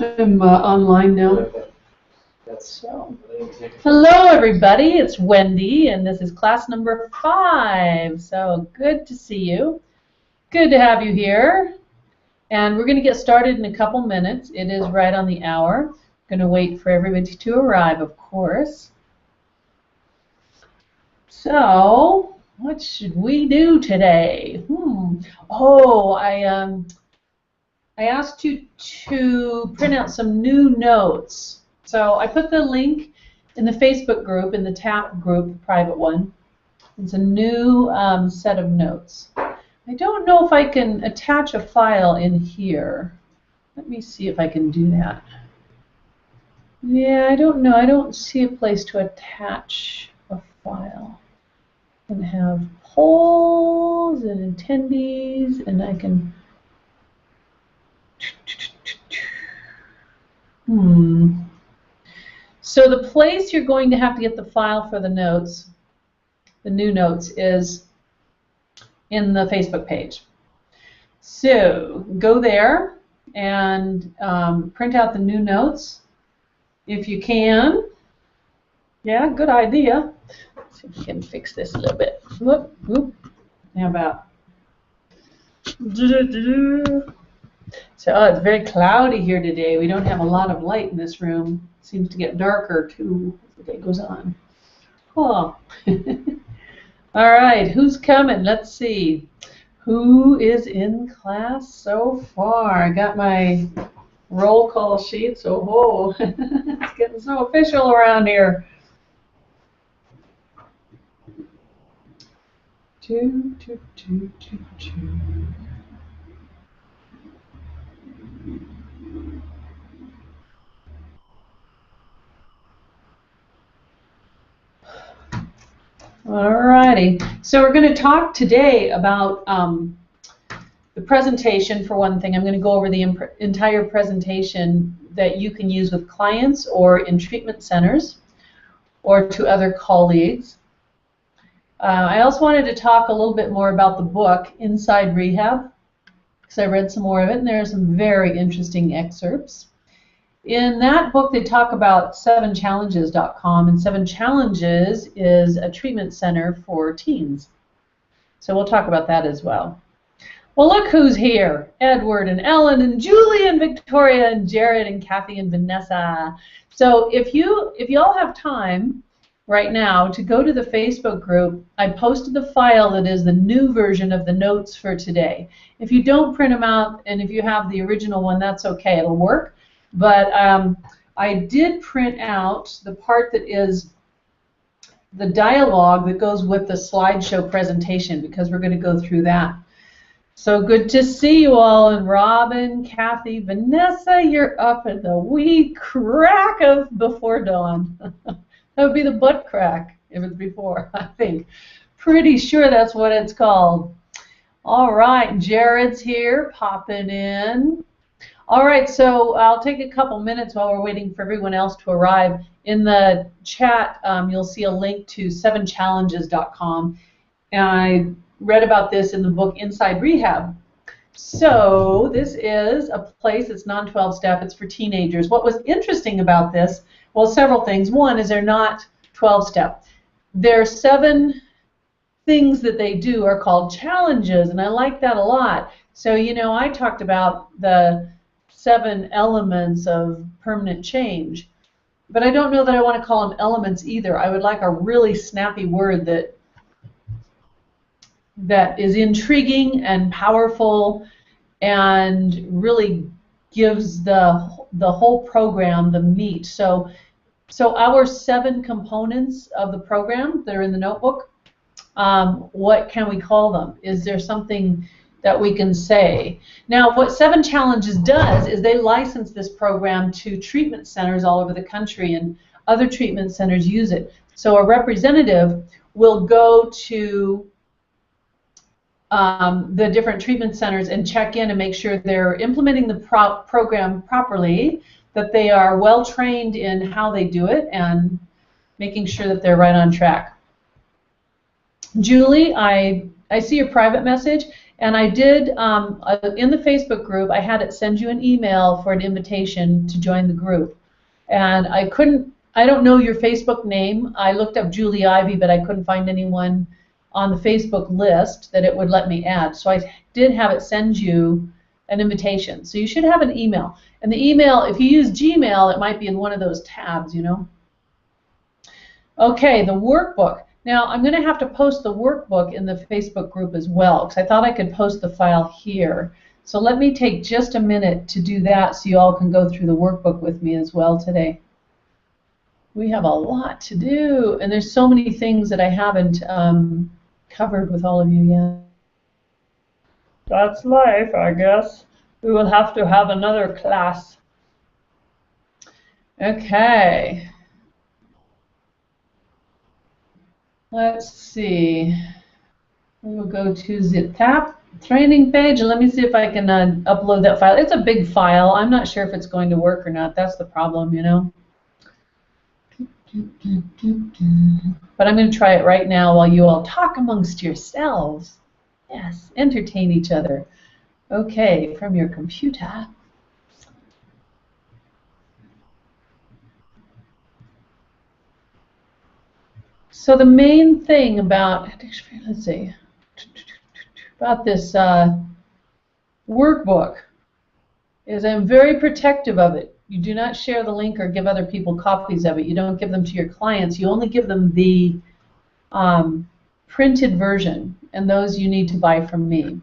I'm online now. So, hello everybody, it's Wendy and this is class number 5. So good to see you. Good to have you here. And we're going to get started in a couple minutes. It is right on the hour. I'm going to wait for everybody to arrive, of course. So, what should we do today? Oh, I asked you to print out some new notes. So I put the link in the Facebook group, in the TAP group, private one. It's a new set of notes. I don't know if I can attach a file in here. Let me see if I can do that. Yeah, I don't know. I don't see a place to attach a file. I can have polls and attendees, and I can... So the place you're going to have to get the file for the notes, the new notes, is in the Facebook page. So go there and print out the new notes if you can. Yeah, good idea. Let's see if we can fix this a little bit. Whoop, whoop. How about? So it's very cloudy here today. We don't have a lot of light in this room. It seems to get darker too as the day goes on. Oh. All right, who's coming? Let's see. Who is in class so far? I got my roll call sheets. Oh, it's getting so official around here. Two. Alrighty, so we're going to talk today about the presentation for one thing. I'm going to go over the entire presentation that you can use with clients or in treatment centers or to other colleagues. I also wanted to talk a little bit more about the book, Inside Rehab, because I read some more of it and there are some very interesting excerpts. In that book, they talk about 7challenges.com, and 7 Challenges is a treatment center for teens. So we'll talk about that as well. Well, look who's here. Edward and Ellen and Julie and Victoria and Jared and Kathy and Vanessa. So if you all have time right now to go to the Facebook group, I posted the file that is the new version of the notes for today. If you don't print them out and if you have the original one, that's okay. It'll work. But I did print out the part that is the dialogue that goes with the slideshow presentation because we're going to go through that. So good to see you all. And Robin, Kathy, Vanessa, you're up at the wee crack of before dawn. That would be the butt crack if it's before, I think. Pretty sure that's what it's called. All right, Jared's here, popping in. All right, so I'll take a couple minutes while we're waiting for everyone else to arrive. In the chat, you'll see a link to 7challenges.com. And I read about this in the book Inside Rehab. So this is a place that's non-12 step. It's for teenagers. What was interesting about this, well, several things. One is they're not 12 step. Their 7 things that they do are called challenges, and I like that a lot. So, you know, I talked about the 7 elements of permanent change. But I don't know that I want to call them elements either. I would like a really snappy word that is intriguing and powerful and really gives the whole program the meat. So our 7 components of the program that are in the notebook, what can we call them? Is there something that we can say? Now, what 7 Challenges does is they license this program to treatment centers all over the country, and other treatment centers use it. So a representative will go to the different treatment centers and check in and make sure they're implementing the program properly, that they are well trained in how they do it, and making sure that they're right on track. Julie, I see your private message. And I did, in the Facebook group, I had it send you an email for an invitation to join the group. And I don't know your Facebook name. I looked up Julie Ivy, but I couldn't find anyone on the Facebook list that it would let me add. So I did have it send you an invitation. So you should have an email. And the email, if you use Gmail, it might be in one of those tabs, you know. Okay, the workbook. Now, I'm going to have to post the workbook in the Facebook group as well, because I thought I could post the file here. So let me take just a minute to do that so you all can go through the workbook with me as well today. We have a lot to do, and there's so many things that I haven't covered with all of you yet. That's life, I guess. We will have to have another class. Okay. Let's see. We will go to the TAP training page. Let me see if I can upload that file. It's a big file. I'm not sure if it's going to work or not. That's the problem, you know. But I'm going to try it right now while you all talk amongst yourselves. Yes, entertain each other. Okay, from your computer. So the main thing about, let's see, about this workbook is I'm very protective of it. You do not share the link or give other people copies of it. You don't give them to your clients. You only give them the printed version, and those you need to buy from me.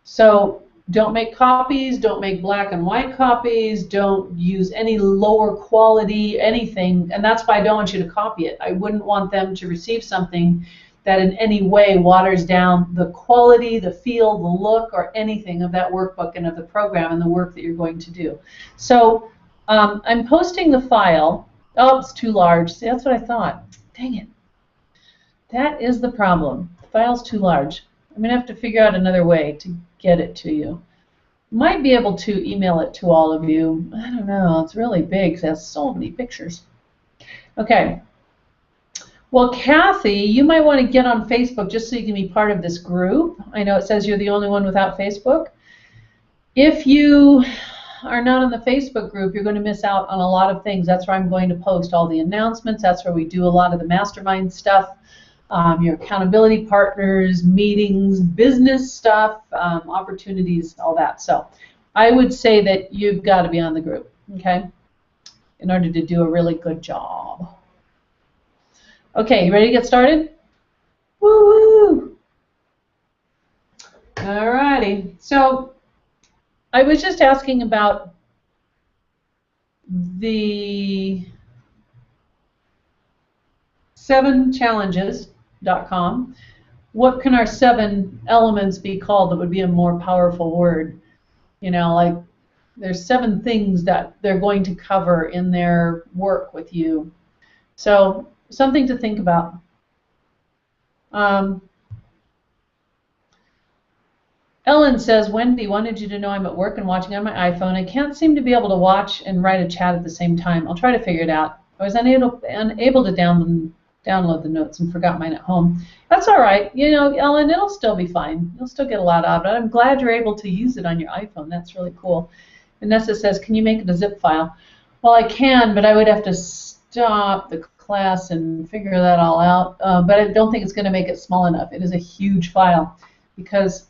So don't make copies, don't make black and white copies, don't use any lower quality anything, and that's why I don't want you to copy it. I wouldn't want them to receive something that in any way waters down the quality, the feel, the look, or anything of that workbook and of the program and the work that you're going to do. So I'm posting the file. Oh, it's too large. See, that's what I thought. Dang it. That is the problem. The file's too large. I'm going to have to figure out another way to get it to you. Might be able to email it to all of you. I don't know. It's really big because it has so many pictures. Okay. Well, Kathy, you might want to get on Facebook just so you can be part of this group. I know it says you're the only one without Facebook. If you are not on the Facebook group, you're going to miss out on a lot of things. That's where I'm going to post all the announcements. That's where we do a lot of the mastermind stuff. Your accountability partners, meetings, business stuff, opportunities, all that. So I would say that you've got to be on the group, okay, in order to do a really good job. Okay, you ready to get started? Woo-woo! All righty. So I was just asking about the 7 challenges.com. What can our 7 elements be called that would be a more powerful word? You know, like there's 7 things that they're going to cover in their work with you. So something to think about. Ellen says, Wendy, wanted you to know I'm at work and watching on my iPhone. I can't seem to be able to watch and write a chat at the same time. I'll try to figure it out. I was unable to download the notes and forgot mine at home. That's all right. You know, Ellen, it'll still be fine. You'll still get a lot out of it. I'm glad you're able to use it on your iPhone. That's really cool. Vanessa says, can you make it a zip file? Well, I can, but I would have to stop the class and figure that all out. But I don't think it's going to make it small enough. It is a huge file because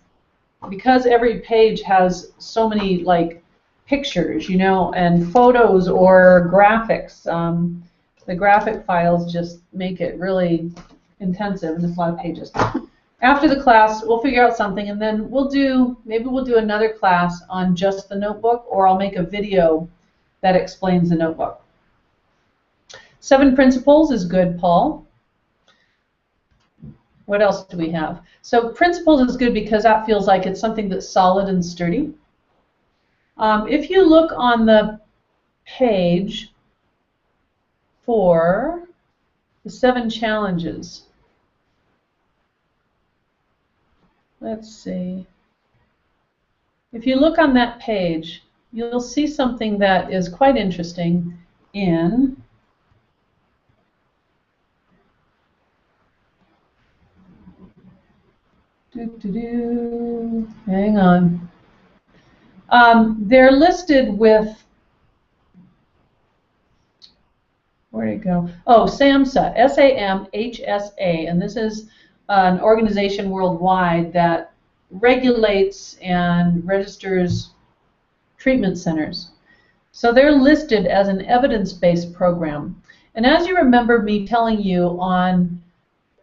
every page has so many like pictures, you know, and photos or graphics. The graphic files just make it really intensive, and it's a lot of pages. After the class, we'll figure out something, and then maybe we'll do another class on just the notebook, or I'll make a video that explains the notebook. 7 principles is good, Paul. What else do we have? So principles is good because that feels like it's something that's solid and sturdy. If you look on the page for the 7 challenges, let's see. If you look on that page, you'll see something that is quite interesting in Hang on. They're listed with, where'd it go? Oh, SAMHSA, SAMHSA, and this is an organization worldwide that regulates and registers treatment centers. So they're listed as an evidence-based program. And as you remember me telling you on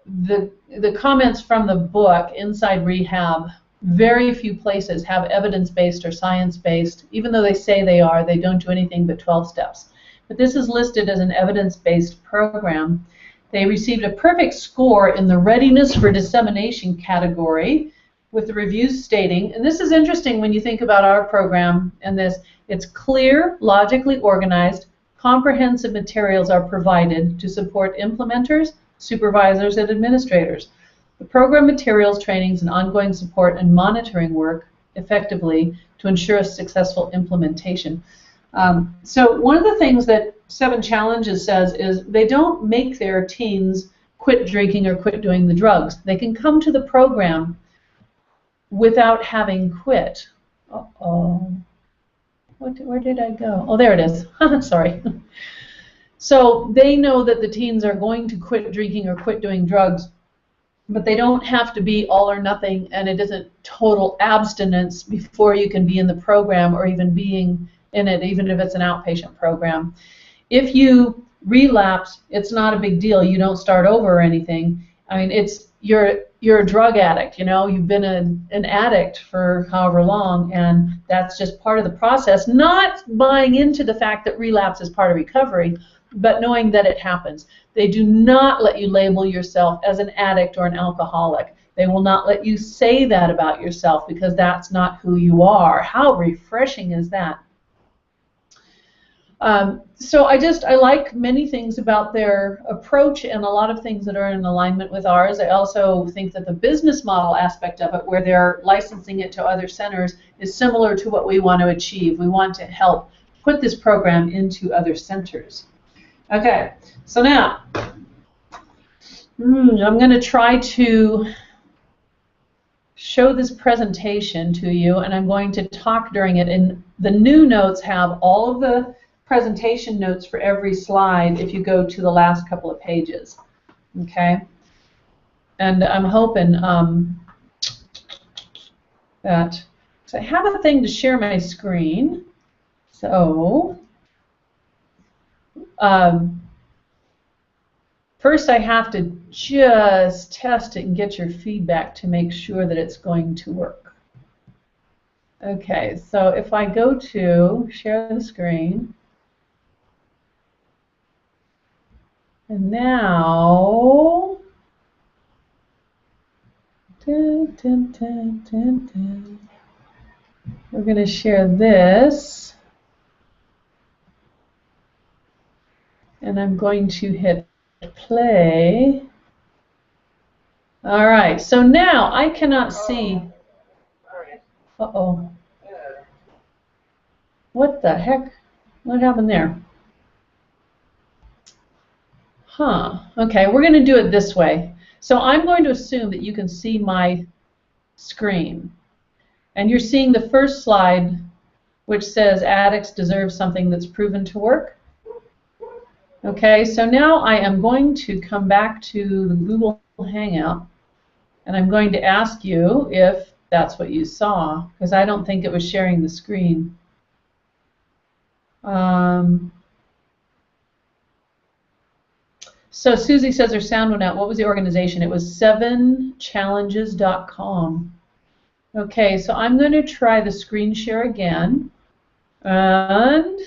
the comments from the book, Inside Rehab, very few places have evidence-based or science-based. Even though they say they are, they don't do anything but 12 steps. But this is listed as an evidence-based program. They received a perfect score in the readiness for dissemination category, with the reviews stating, and this is interesting when you think about our program and this, it's clear, logically organized, comprehensive materials are provided to support implementers, supervisors, and administrators. The program materials, trainings, and ongoing support and monitoring work effectively to ensure a successful implementation. So one of the things that 7 Challenges says is they don't make their teens quit drinking or quit doing the drugs. They can come to the program without having quit. Uh-oh. Where did I go? Oh, there it is. Sorry. So they know that the teens are going to quit drinking or quit doing drugs, but they don't have to be all or nothing, and it isn't total abstinence before you can be in the program or even being in it, even if it's an outpatient program. If you relapse, it's not a big deal. You don't start over or anything. I mean, you're a drug addict, you know, you've been an addict for however long, and that's just part of the process, not buying into the fact that relapse is part of recovery, but knowing that it happens. They do not let you label yourself as an addict or an alcoholic. They will not let you say that about yourself because that's not who you are. How refreshing is that? So I like many things about their approach and a lot of things that are in alignment with ours. I also think that the business model aspect of it, where they're licensing it to other centers, is similar to what we want to achieve. We want to help put this program into other centers. Okay, so now I'm going to try to show this presentation to you, and I'm going to talk during it. And the new notes have all of the presentation notes for every slide if you go to the last couple of pages. Okay? And I'm hoping that, so I have a thing to share my screen. So first I have to just test it and get your feedback to make sure that it's going to work. Okay, so if I go to share the screen, and now, we're going to share this, and I'm going to hit play. All right, so now I cannot see. Uh-oh. What the heck? What happened there? Huh. Okay, we're going to do it this way. So I'm going to assume that you can see my screen. And you're seeing the first slide, which says addicts deserve something that's proven to work. Okay, so now I am going to come back to the Google Hangout, and I'm going to ask you if that's what you saw, because I don't think it was sharing the screen. So Susie says her sound went out. What was the organization? It was 7challenges.com. Okay, so I'm going to try the screen share again. And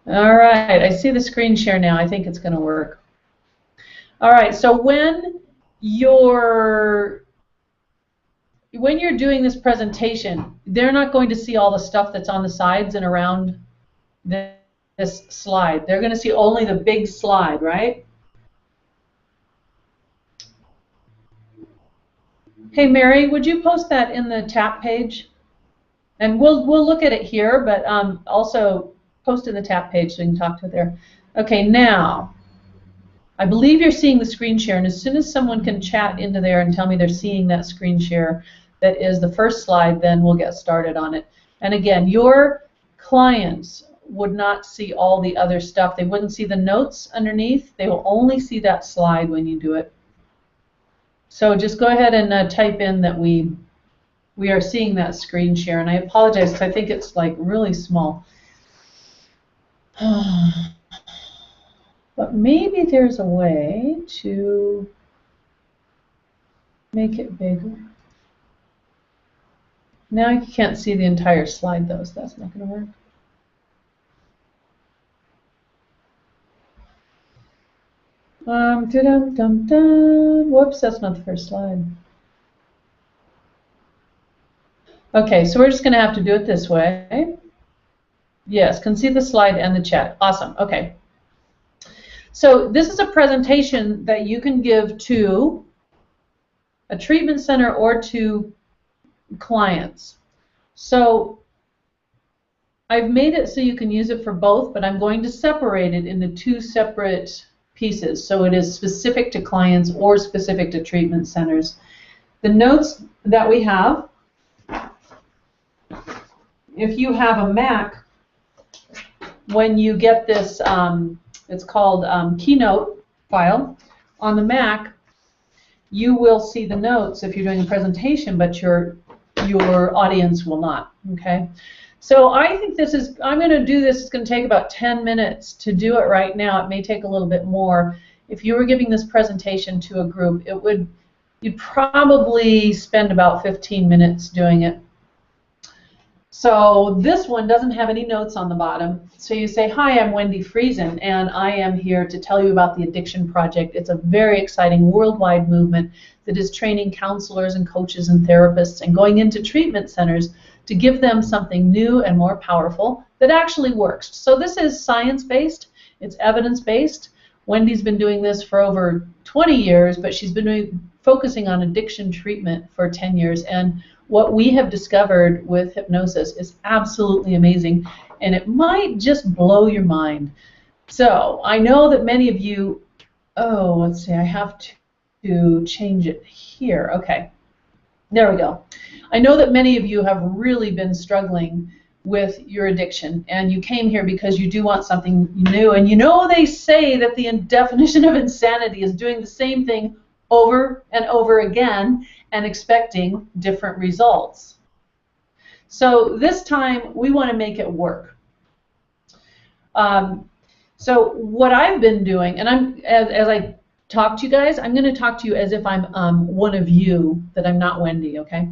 all right, I see the screen share now. I think it's going to work. All right, so when you're doing this presentation, they're not going to see all the stuff that's on the sides and around this slide. They're going to see only the big slide, right? Hey, Mary, would you post that in the tap page? And we'll look at it here, but also post in the tap page so you can talk to it there. Okay, now, I believe you're seeing the screen share, and as soon as someone can chat into there and tell me they're seeing that screen share that is the first slide, then we'll get started on it. And again, your clients would not see all the other stuff. They wouldn't see the notes underneath. They will only see that slide when you do it. So just go ahead and type in that we are seeing that screen share. And I apologize because I think it's like really small. But maybe there's a way to make it bigger. Now you can't see the entire slide though, so that's not going to work. Whoops, that's not the first slide. Okay, so we're just going to have to do it this way. Yes, can see the slide and the chat. Awesome, okay. So this is a presentation that you can give to a treatment center or to clients. So I've made it so you can use it for both, but I'm going to separate it into two separate pieces. So it is specific to clients or specific to treatment centers. The notes that we have, if you have a Mac, when you get this, it's called Keynote file, on the Mac, you will see the notes if you're doing a presentation, but your audience will not, okay? So I think this is, I'm going to do this, it's going to take about 10 minutes to do it right now. It may take a little bit more. If you were giving this presentation to a group, you'd probably spend about 15 minutes doing it. So this one doesn't have any notes on the bottom. So you say, hi, I'm Wendy Friesen, and I am here to tell you about the Addiction Project. It's a very exciting worldwide movement that is training counselors and coaches and therapists and going into treatment centers to give them something new and more powerful that actually works. So this is science-based, it's evidence-based. Wendy's been doing this for over 20 years, but she's been focusing on addiction treatment for 10 years. And what we have discovered with hypnosis is absolutely amazing, and it might just blow your mind. So I know that many of you, oh, let's see, I have to change it here. Okay, there we go. I know that many of you have really been struggling with your addiction, and you came here because you do want something new, and you know they say that the definition of insanity is doing the same thing over and over again and expecting different results. So this time we want to make it work. So what I've been doing, and as I talk to you guys, I'm going to talk to you as if I'm one of you, that I'm not Wendy, okay?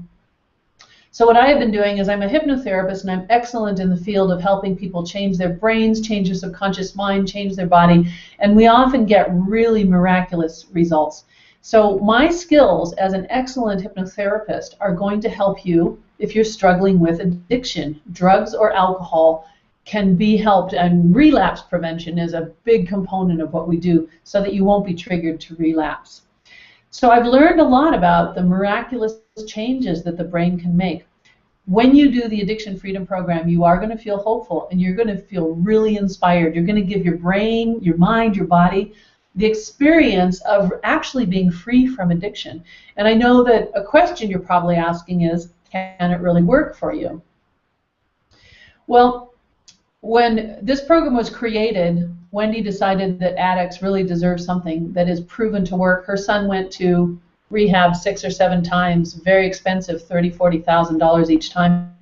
So what I have been doing is I'm a hypnotherapist, and I'm excellent in the field of helping people change their brains, change their subconscious mind, change their body, and we often get really miraculous results. So my skills as an excellent hypnotherapist are going to help you if you're struggling with addiction. Drugs or alcohol can be helped, and relapse prevention is a big component of what we do so that you won't be triggered to relapse. So I've learned a lot about the miraculous changes that the brain can make. When you do the Addiction Freedom Program, you are going to feel hopeful, and you're going to feel really inspired. You're going to give your brain, your mind, your body the experience of actually being free from addiction. And I know that a question you're probably asking is, can it really work for you? Well, when this program was created, Wendy decided that addicts really deserve something that is proven to work. Her son went to rehab 6 or 7 times, very expensive, $30,000, $40,000 each time.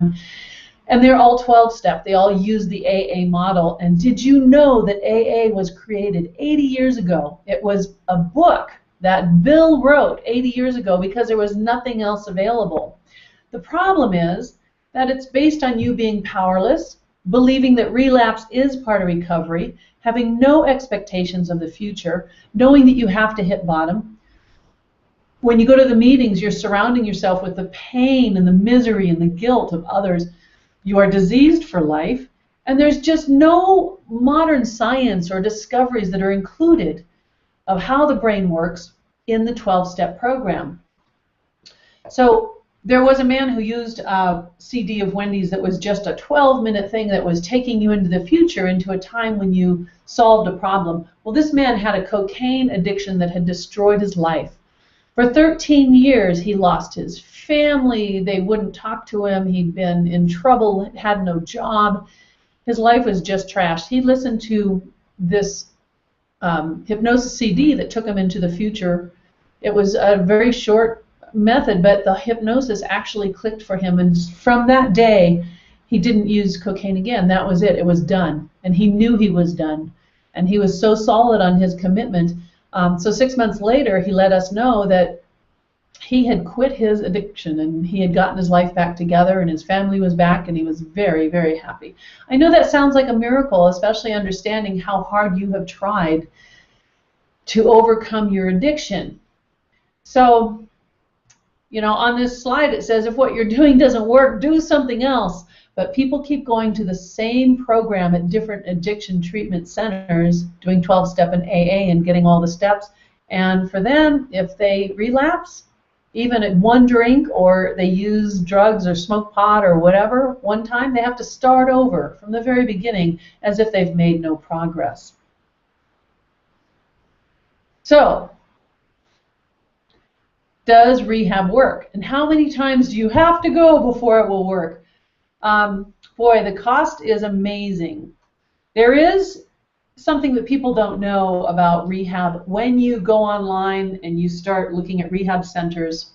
And they're all 12-step. They all use the AA model. And did you know that AA was created 80 years ago? It was a book that Bill wrote 80 years ago because there was nothing else available. The problem is that it's based on you being powerless, believing that relapse is part of recovery, having no expectations of the future, knowing that you have to hit bottom. When you go to the meetings, you're surrounding yourself with the pain and the misery and the guilt of others. You are diseased for life, and there's just no modern science or discoveries that are included of how the brain works in the 12-step program. So There was a man who used a CD of Wendy's that was just a 12-minute thing that was taking you into the future, into a time when you solved a problem. Well, this man had a cocaine addiction that had destroyed his life. For 13 years, he lost his family. They wouldn't talk to him. He'd been in trouble, had no job. His life was just trashed. He listened to this hypnosis CD that took him into the future. It was a very short method, but the hypnosis actually clicked for him, and from that day he didn't use cocaine again. That was it. It was done, and he knew he was done, and he was so solid on his commitment. So 6 months later, he let us know that he had quit his addiction and he had gotten his life back together and his family was back, and he was very, very happy. I know that sounds like a miracle, especially understanding how hard you have tried to overcome your addiction. So, you know, on this slide it says if what you're doing doesn't work, do something else. But people keep going to the same program at different addiction treatment centers, doing 12-step and AA and getting all the steps. And for them, if they relapse, even at one drink, or they use drugs or smoke pot or whatever one time, they have to start over from the very beginning as if they've made no progress. So, does rehab work? And how many times do you have to go before it will work? Boy, the cost is amazing. There is something that people don't know about rehab. When you go online and you start looking at rehab centers,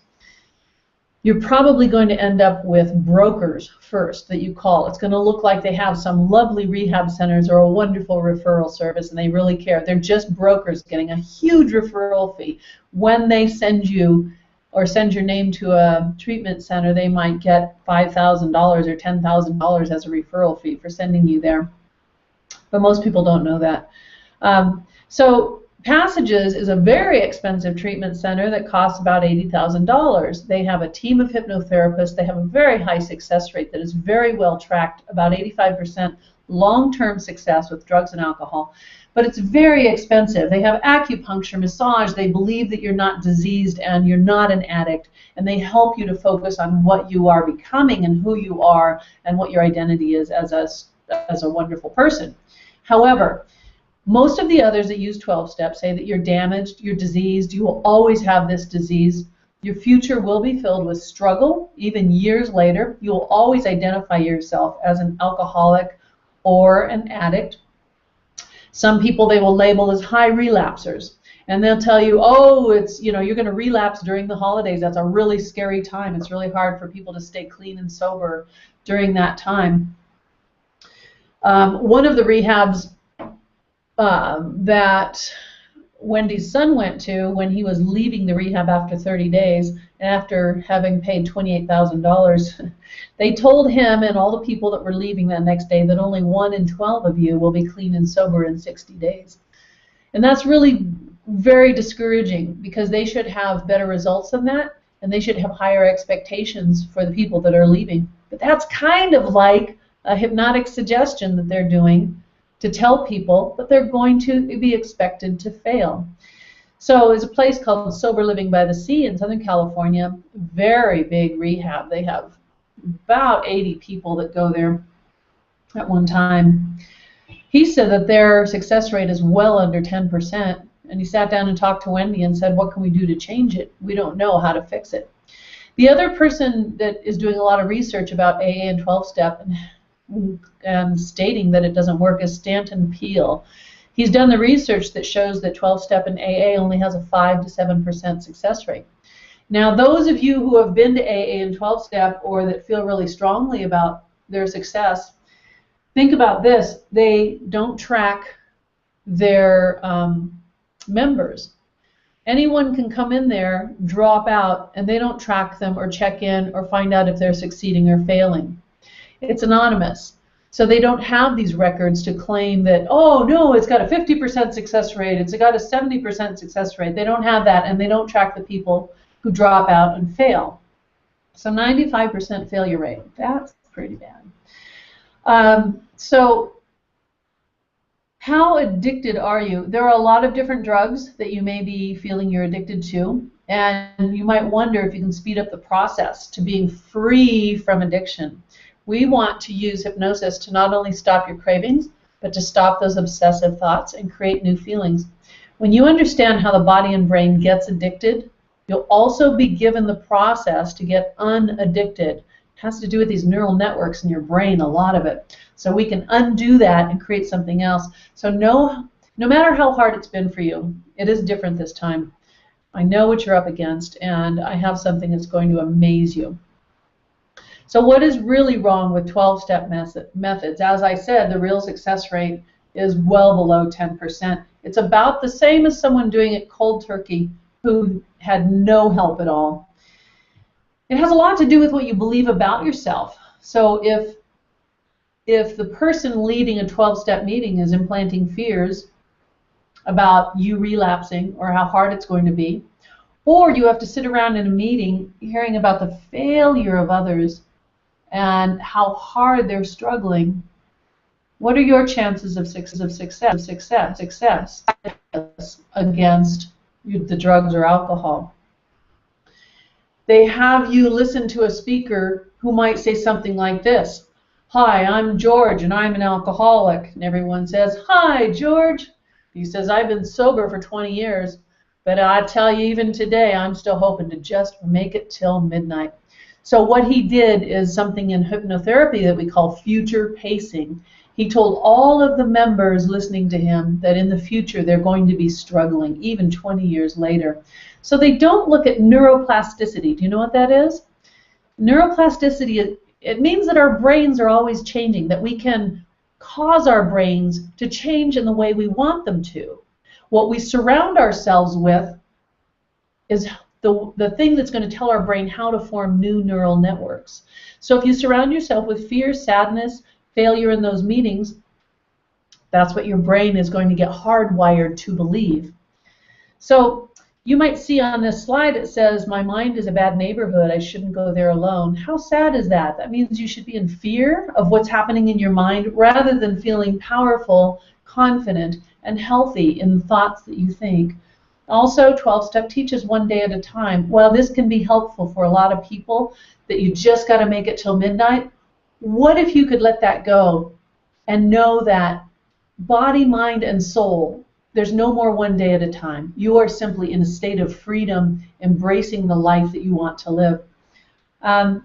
you're probably going to end up with brokers first that you call. It's going to look like they have some lovely rehab centers or a wonderful referral service, and they really care. They're just brokers getting a huge referral fee. When they send you or send your name to a treatment center, they might get $5,000 or $10,000 as a referral fee for sending you there. But most people don't know that. So Passages is a very expensive treatment center that costs about $80,000. They have a team of hypnotherapists. They have a very high success rate that is very well tracked, about 85% long-term success with drugs and alcohol. But it's very expensive. They have acupuncture, massage. They believe that you're not diseased and you're not an addict, and they help you to focus on what you are becoming and who you are and what your identity is as a wonderful person. However, most of the others that use 12 steps say that you're damaged, you're diseased, you will always have this disease. Your future will be filled with struggle, even years later. You will always identify yourself as an alcoholic or an addict. Some people they will label as high relapsers, and they'll tell you, oh, it's, you know, you're going to relapse during the holidays. That's a really scary time. It's really hard for people to stay clean and sober during that time. One of the rehabs that Wendy's son went to when he was leaving the rehab after 30 days, and after having paid $28,000, they told him and all the people that were leaving that next day that only 1 in 12 of you will be clean and sober in 60 days. And that's really very discouraging, because they should have better results than that, and they should have higher expectations for the people that are leaving. But that's kind of like a hypnotic suggestion that they're doing to tell people that they're going to be expected to fail. So there's a place called Sober Living by the Sea in Southern California, very big rehab. They have about 80 people that go there at one time. He said that their success rate is well under 10%, and he sat down and talked to Wendy and said, what can we do to change it? We don't know how to fix it. The other person that is doing a lot of research about AA and 12-step and stating that it doesn't work is Stanton Peele. He's done the research that shows that 12-step and AA only has a 5 to 7% success rate. Now, those of you who have been to AA and 12-step or that feel really strongly about their success, think about this. They don't track their members. Anyone can come in there, drop out, and they don't track them or check in or find out if they're succeeding or failing. It's anonymous. So they don't have these records to claim that, oh, no, it's got a 50% success rate, it's got a 70% success rate. They don't have that, and they don't track the people who drop out and fail. So 95% failure rate. That's pretty bad. So how addicted are you? There are a lot of different drugs that you may be feeling you're addicted to, And you might wonder if you can speed up the process to being free from addiction. We want to use hypnosis to not only stop your cravings, but to stop those obsessive thoughts and create new feelings. When you understand how the body and brain gets addicted, you'll also be given the process to get unaddicted. It has to do with these neural networks in your brain, a lot of it. So we can undo that and create something else. So no matter how hard it's been for you, it is different this time. I know what you're up against, and I have something that's going to amaze you. So what is really wrong with 12-step methods? As I said, the real success rate is well below 10%. It's about the same as someone doing it cold turkey who had no help at all. It has a lot to do with what you believe about yourself. So if the person leading a 12-step meeting is implanting fears about you relapsing or how hard it's going to be, or you have to sit around in a meeting hearing about the failure of others and how hard they're struggling, what are your chances of success against the drugs or alcohol? They have you listen to a speaker who might say something like this: "Hi, I'm George and I'm an alcoholic." And everyone says, "Hi, George." He says, "I've been sober for 20 years, but I tell you, even today, I'm still hoping to just make it till midnight." So what he did is something in hypnotherapy that we call future pacing. He told all of the members listening to him that in the future they're going to be struggling, even 20 years later. So they don't look at neuroplasticity. Do you know what that is? Neuroplasticity, it means that our brains are always changing, that we can cause our brains to change in the way we want them to. What we surround ourselves with is the thing that's going to tell our brain how to form new neural networks. So if you surround yourself with fear, sadness, failure in those meetings, that's what your brain is going to get hardwired to believe. So you might see on this slide it says, "My mind is a bad neighborhood, I shouldn't go there alone." How sad is that? That means you should be in fear of what's happening in your mind rather than feeling powerful, confident, and healthy in the thoughts that you think. Also, 12-step teaches one day at a time. While this can be helpful for a lot of people, that you just got to make it till midnight, what if you could let that go and know that body, mind, and soul, there's no more one day at a time. You are simply in a state of freedom, embracing the life that you want to live. And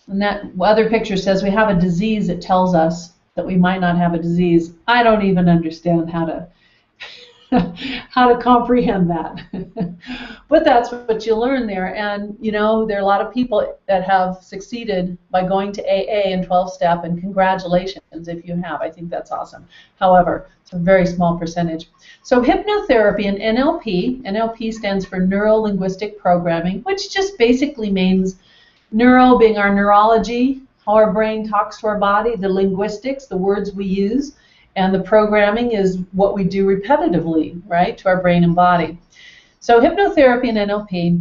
that other picture says we have a disease that tells us that we might not have a disease. I don't even understand how to comprehend that. But that's what you learn there. And you know, there are a lot of people that have succeeded by going to AA and 12-step, and congratulations if you have. I think that's awesome. However, it's a very small percentage. So hypnotherapy and NLP, NLP stands for Neuro-Linguistic Programming, which just basically means neuro being our neurology, how our brain talks to our body, the linguistics, the words we use, and the programming is what we do repetitively, right, to our brain and body. So hypnotherapy and NLP,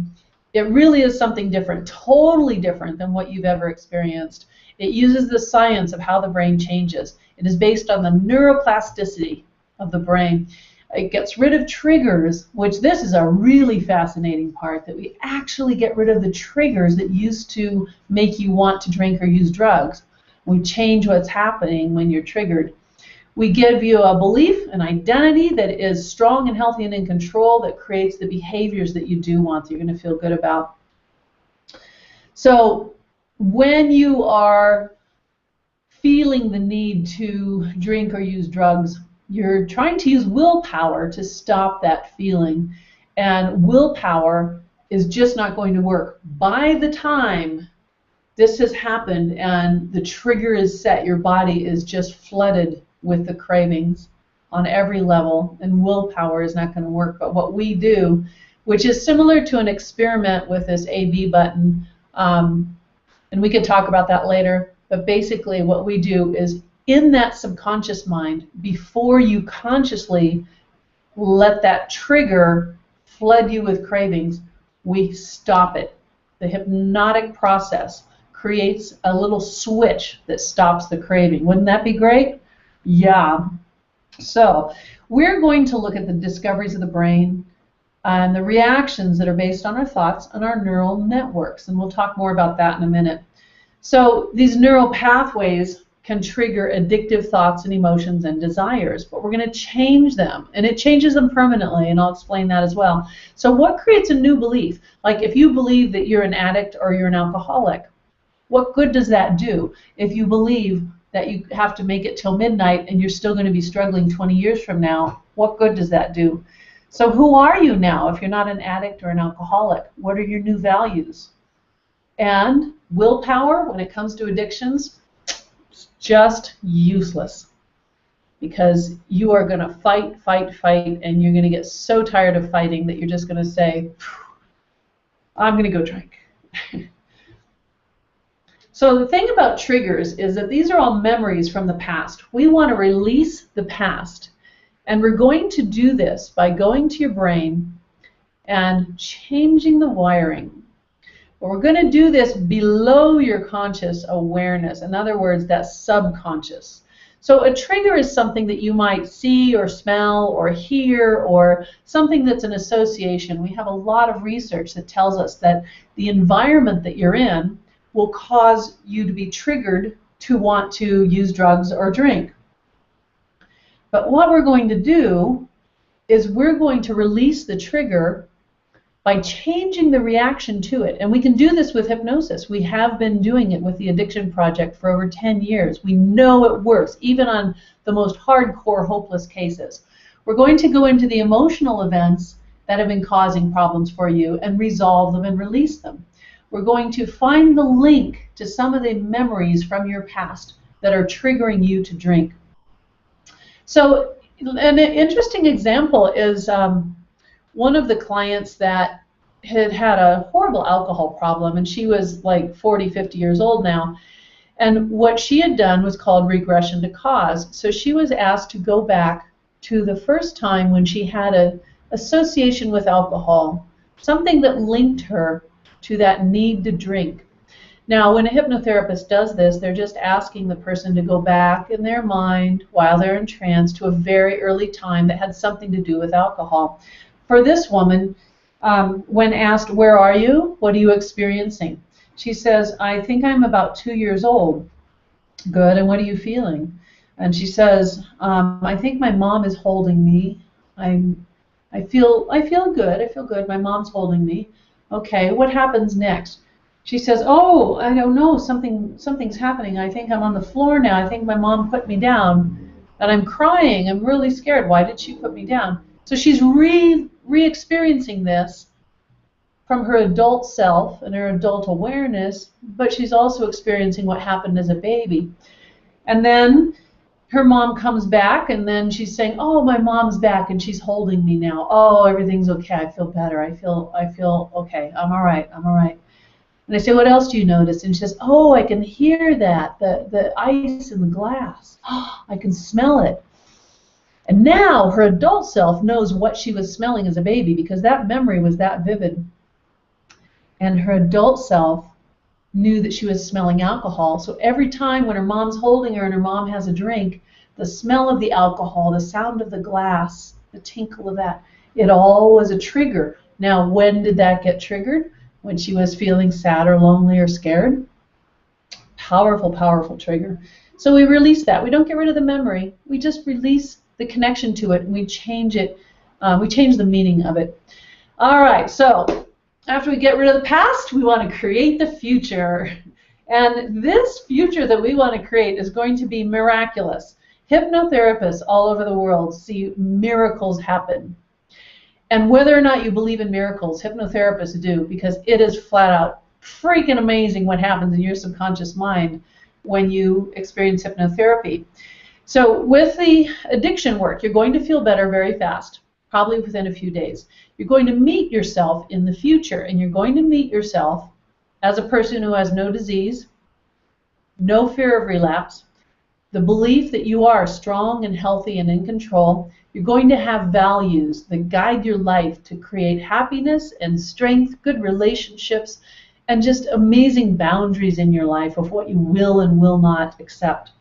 it really is something different, totally different than what you've ever experienced. It uses the science of how the brain changes. It is based on the neuroplasticity of the brain. It gets rid of triggers, which this is a really fascinating part, that we actually get rid of the triggers that used to make you want to drink or use drugs. We change what's happening when you're triggered. We give you a belief, an identity that is strong and healthy and in control, that creates the behaviors that you do want, that you're going to feel good about. So when you are feeling the need to drink or use drugs, you're trying to use willpower to stop that feeling. And willpower is just not going to work. By the time this has happened and the trigger is set, your body is just flooded with the cravings on every level, and willpower is not going to work. But what we do, which is similar to an experiment with this AB button, and we can talk about that later, but basically what we do is in that subconscious mind, before you consciously let that trigger flood you with cravings, we stop it. The hypnotic process creates a little switch that stops the craving. Wouldn't that be great? Yeah. So we're going to look at the discoveries of the brain. and the reactions that are based on our thoughts and our neural networks. And we'll talk more about that in a minute. So these neural pathways can trigger addictive thoughts and emotions and desires, but we're going to change them, and it changes them permanently, and I'll explain that as well. So what creates a new belief? Like if you believe that you're an addict or you're an alcoholic, what good does that do if you believe that you have to make it till midnight and you're still going to be struggling 20 years from now? What good does that do? So who are you now if you're not an addict or an alcoholic? What are your new values? And willpower, when it comes to addictions, it's just useless, because you are going to fight, and you're going to get so tired of fighting that you're just going to say, I'm going to go drink. So the thing about triggers is that these are all memories from the past. We want to release the past, and we're going to do this by going to your brain and changing the wiring. But we're going to do this below your conscious awareness. In other words, that subconscious. So a trigger is something that you might see or smell or hear, or something that's an association. We have a lot of research that tells us that the environment that you're in will cause you to be triggered to want to use drugs or drink. But what we're going to do is we're going to release the trigger by changing the reaction to it. And we can do this with hypnosis. We have been doing it with the Addiction Project for over 10 years. We know it works, even on the most hardcore, hopeless cases. We're going to go into the emotional events that have been causing problems for you and resolve them and release them. We're going to find the link to some of the memories from your past that are triggering you to drink. So an interesting example is one of the clients that had a horrible alcohol problem, and she was like 40, 50 years old now. And what she had done was called regression to cause. So she was asked to go back to the first time when she had an association with alcohol, something that linked her to that need to drink. Now, when a hypnotherapist does this, they're just asking the person to go back in their mind while they're in trance to a very early time that had something to do with alcohol. For this woman, when asked, where are you? What are you experiencing? She says, I think I'm about 2 years old. Good, and what are you feeling? And she says, I think my mom is holding me. I feel good. I feel good. My mom's holding me. Okay, what happens next? She says, oh, I don't know. Something's happening. I think I'm on the floor now. I think my mom put me down, and I'm crying. I'm really scared. Why did she put me down? So she's re-experiencing this from her adult self and her adult awareness, but she's also experiencing what happened as a baby. And then her mom comes back, and then she's saying, oh, my mom's back, and she's holding me now. Oh, everything's okay. I feel better. I feel okay. I'm all right. I'm all right. And I say, what else do you notice? And she says, oh, I can hear that, the ice in the glass. Oh, I can smell it. And now her adult self knows what she was smelling as a baby, because that memory was that vivid. And her adult self knew that she was smelling alcohol. So every time when her mom's holding her and her mom has a drink, the smell of the alcohol, the sound of the glass, the tinkle of that, it all was a trigger. Now, when did that get triggered? When she was feeling sad or lonely or scared? Powerful, powerful trigger. So we release that. We don't get rid of the memory. We just release the connection to it, and we change it. We change the meaning of it. All right, so after we get rid of the past, we want to create the future. And this future that we want to create is going to be miraculous. Hypnotherapists all over the world see miracles happen. And whether or not you believe in miracles, hypnotherapists do, because it is flat out freaking amazing what happens in your subconscious mind when you experience hypnotherapy. So with the addiction work, you're going to feel better very fast, probably within a few days. You're going to meet yourself in the future, and you're going to meet yourself as a person who has no disease, no fear of relapse, the belief that you are strong and healthy and in control. You're going to have values that guide your life to create happiness and strength, good relationships, and just amazing boundaries in your life of what you will and will not accept.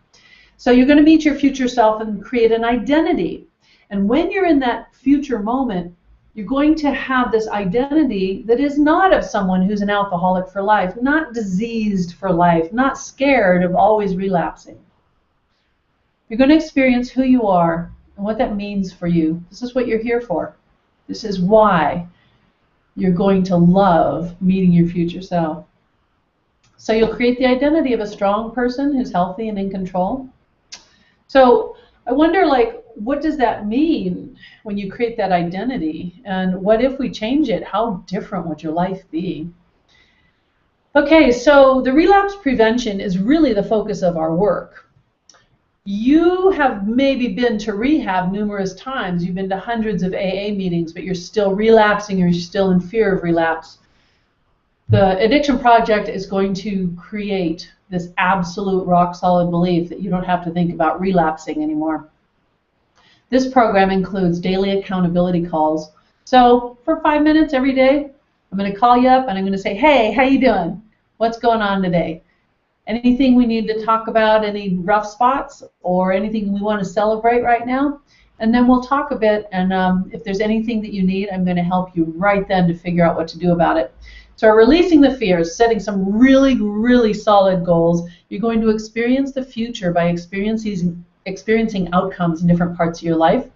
So you're going to meet your future self and create an identity. And when you're in that future moment, you're going to have this identity that is not of someone who's an alcoholic for life, not diseased for life, not scared of always relapsing. You're going to experience who you are and what that means for you. This is what you're here for. This is why you're going to love meeting your future self. So you'll create the identity of a strong person who's healthy and in control. So I wonder, like, what does that mean when you create that identity? And what if we change it? How different would your life be? Okay, so the relapse prevention is really the focus of our work. You have maybe been to rehab numerous times. You've been to hundreds of AA meetings, but you're still relapsing or you're still in fear of relapse. The Addiction Project is going to create this absolute rock-solid belief that you don't have to think about relapsing anymore. This program includes daily accountability calls. So for 5 minutes every day, I'm going to call you up and I'm going to say, hey, how you doing? What's going on today? Anything we need to talk about, any rough spots or anything we want to celebrate right now? And then we'll talk a bit, and if there's anything that you need, I'm going to help you right then to figure out what to do about it. So releasing the fears, setting some really, really solid goals. You're going to experience the future by experiencing outcomes in different parts of your life.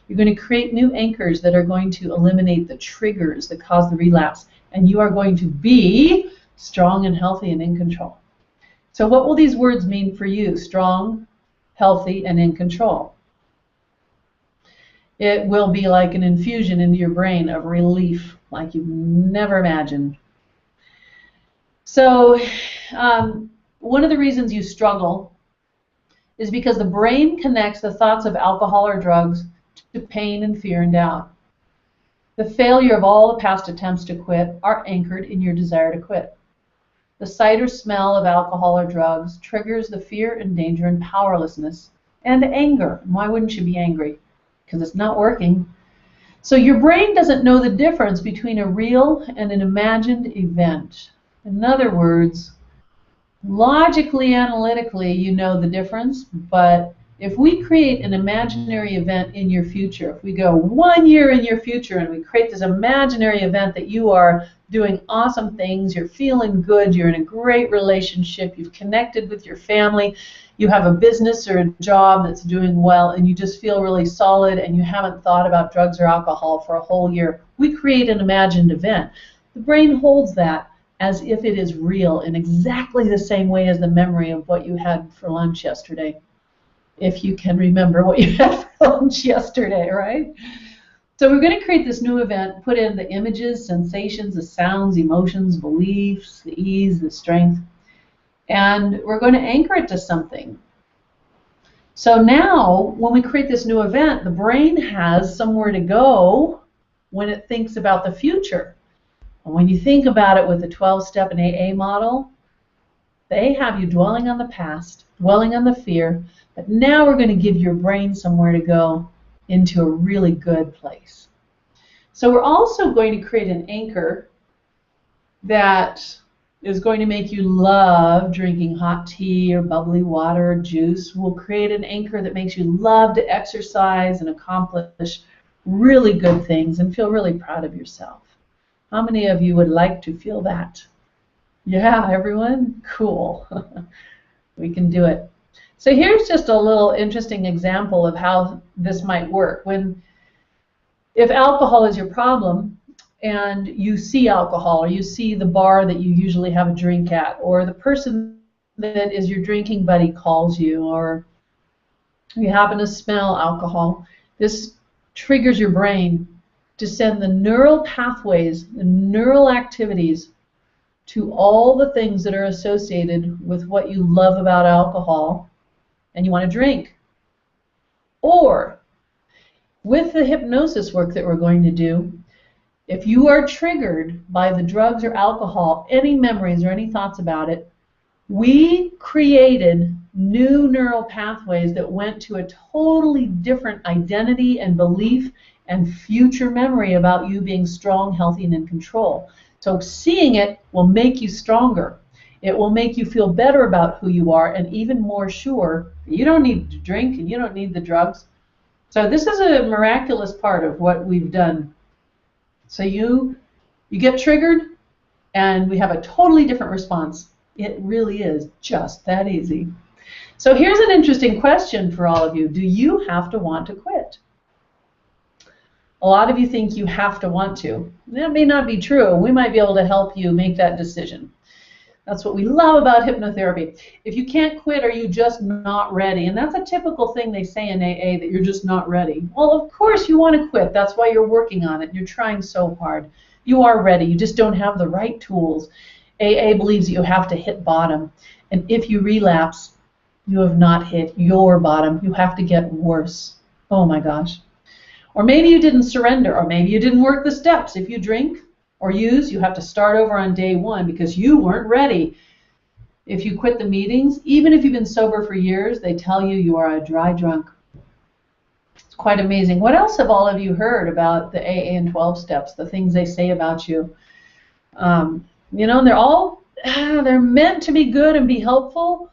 You're going to create new anchors that are going to eliminate the triggers that cause the relapse. And you are going to be strong and healthy and in control. So what will these words mean for you? Strong, healthy, and in control. It will be like an infusion into your brain of relief like you've never imagined. So one of the reasons you struggle is because the brain connects the thoughts of alcohol or drugs to pain and fear and doubt. The failure of all the past attempts to quit are anchored in your desire to quit. The sight or smell of alcohol or drugs triggers the fear and danger and powerlessness and anger. And why wouldn't you be angry? Because it's not working. So your brain doesn't know the difference between a real and an imagined event. In other words, logically, analytically, you know the difference, but if we create an imaginary event in your future, if we go 1 year in your future and we create this imaginary event that you are doing awesome things, you're feeling good, you're in a great relationship, you've connected with your family, you have a business or a job that's doing well, and you just feel really solid and you haven't thought about drugs or alcohol for a whole year, we create an imagined event. The brain holds that as if it is real in exactly the same way as the memory of what you had for lunch yesterday. If you can remember what you had for lunch yesterday, right? So we're going to create this new event, put in the images, sensations, the sounds, emotions, beliefs, the ease, the strength, and we're going to anchor it to something. So now, when we create this new event, the brain has somewhere to go when it thinks about the future. And when you think about it with the 12-step and AA model, they have you dwelling on the past, dwelling on the fear, but now we're going to give your brain somewhere to go into a really good place. So we're also going to create an anchor that is going to make you love drinking hot tea or bubbly water or juice. We'll create an anchor that makes you love to exercise and accomplish really good things and feel really proud of yourself. How many of you would like to feel that? Yeah, everyone? Cool. We can do it. So here's just a little interesting example of how this might work. If alcohol is your problem and you see alcohol, or you see the bar that you usually have a drink at, or the person that is your drinking buddy calls you, or you happen to smell alcohol, this triggers your brain to send the neural pathways, the neural activities to all the things that are associated with what you love about alcohol and you want to drink. Or with the hypnosis work that we're going to do, if you are triggered by the drugs or alcohol, any memories or any thoughts about it, we created new neural pathways that went to a totally different identity and belief and future memory about you being strong, healthy, and in control. So seeing it will make you stronger. It will make you feel better about who you are and even more sure that you don't need to drink and you don't need the drugs. So this is a miraculous part of what we've done So you get triggered, and we have a totally different response. It really is just that easy. So here's an interesting question for all of you. Do you have to want to quit? A lot of you think you have to want to. That may not be true. We might be able to help you make that decision. That's what we love about hypnotherapy. If you can't quit, are you just not ready? And that's a typical thing they say in AA, that you're just not ready. Well, of course you want to quit. That's why you're working on it. You're trying so hard. You are ready. You just don't have the right tools. AA believes that you have to hit bottom. And if you relapse, you have not hit your bottom. You have to get worse. Oh my gosh. Or maybe you didn't surrender, or maybe you didn't work the steps. If you drink or use, you have to start over on day one because you weren't ready. If you quit the meetings, even if you've been sober for years, they tell you you are a dry drunk. It's quite amazing. What else have all of you heard about the AA and 12 steps, the things they say about you? You know, they're meant to be good and be helpful,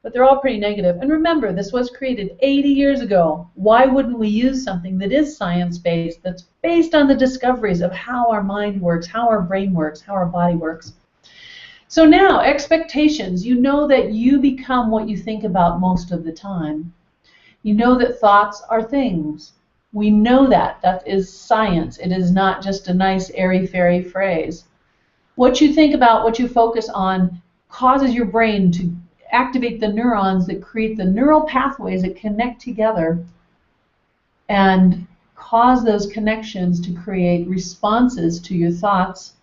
but they're all pretty negative. And remember, this was created 80 years ago. Why wouldn't we use something that is science-based, that's based on the discoveries of how our mind works, how our brain works, how our body works? So now, expectations. You know that you become what you think about most of the time. You know that thoughts are things. We know that. That is science. It is not just a nice airy-fairy phrase. What you think about, what you focus on, causes your brain to activate the neurons that create the neural pathways that connect together and cause those connections to create responses to your thoughts: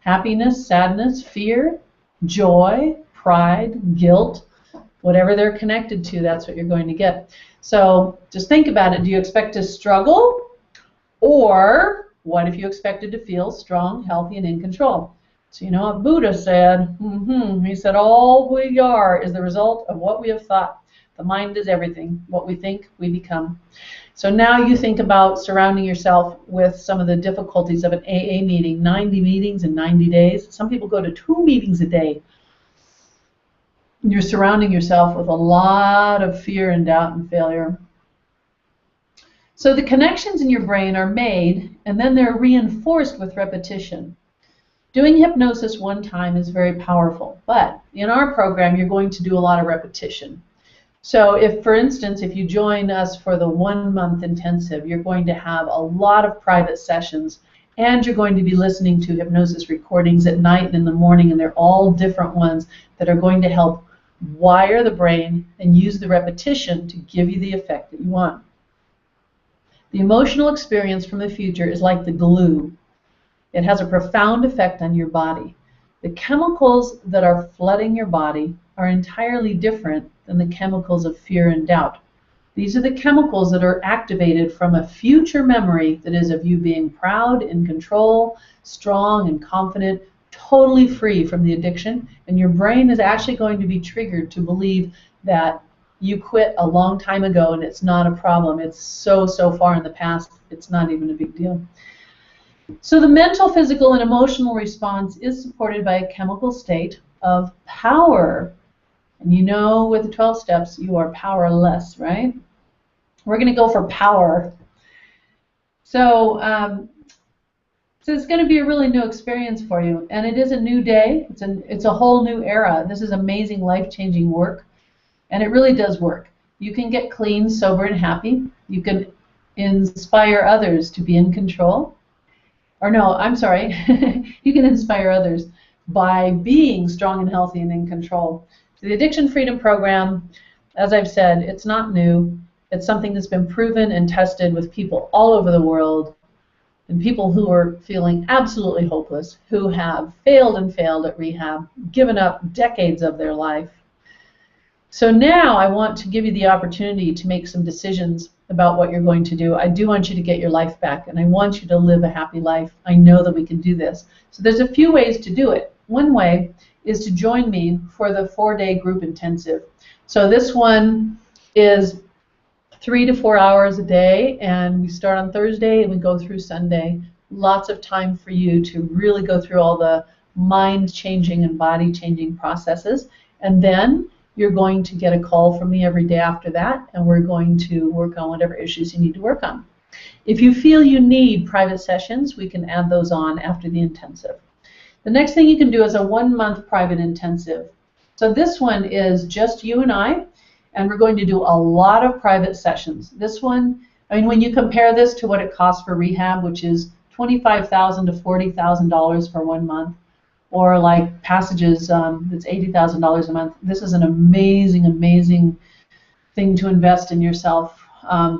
happiness, sadness, fear, joy, pride, guilt. Whatever they're connected to, that's what you're going to get. So just think about it. Do you expect to struggle? Or what if you expected to feel strong, healthy, and in control? So you know what Buddha said? He said, all we are is the result of what we have thought. The mind is everything. What we think, we become. So now you think about surrounding yourself with some of the difficulties of an AA meeting. 90 meetings in 90 days. Some people go to 2 meetings a day. You're surrounding yourself with a lot of fear and doubt and failure. So the connections in your brain are made, and then they're reinforced with repetition. Doing hypnosis one time is very powerful, but in our program, you're going to do a lot of repetition. So if, for instance, if you join us for the 1-month intensive, you're going to have a lot of private sessions, and you're going to be listening to hypnosis recordings at night and in the morning, and they're all different ones that are going to help wire the brain and use the repetition to give you the effect that you want. The emotional experience from the future is like the glue. It has a profound effect on your body. The chemicals that are flooding your body are entirely different than the chemicals of fear and doubt. These are the chemicals that are activated from a future memory that is of you being proud, in control, strong and confident, totally free from the addiction, and your brain is actually going to be triggered to believe that you quit a long time ago and it's not a problem. It's so far in the past, it's not even a big deal. So the mental, physical, and emotional response is supported by a chemical state of power. And you know, with the 12 steps, you are powerless, right? We're going to go for power. So it's going to be a really new experience for you. And it is a new day. It's a whole new era. This is amazing, life-changing work. And it really does work. You can get clean, sober, and happy. You can inspire others to be in control. Or no, I'm sorry. You can inspire others by being strong and healthy and in control. So the Addiction Freedom Program, as I've said, it's not new. It's something that's been proven and tested with people all over the world, and people who are feeling absolutely hopeless, who have failed at rehab, given up decades of their life. So now I want to give you the opportunity to make some decisions about what you're going to do. I do want you to get your life back, and I want you to live a happy life. I know that we can do this. So there's a few ways to do it. One way is to join me for the 4-day group intensive. So this one is 3 to 4 hours a day, and we start on Thursday and we go through Sunday. Lots of time for you to really go through all the mind-changing and body-changing processes. And then you're going to get a call from me every day after that, and we're going to work on whatever issues you need to work on. If you feel you need private sessions, we can add those on after the intensive. The next thing you can do is a 1-month private intensive. So this one is just you and I, and we're going to do a lot of private sessions. This one, I mean, when you compare this to what it costs for rehab, which is $25,000 to $40,000 for 1 month, or like Passages, that's $80,000 a month. This is an amazing, amazing thing to invest in yourself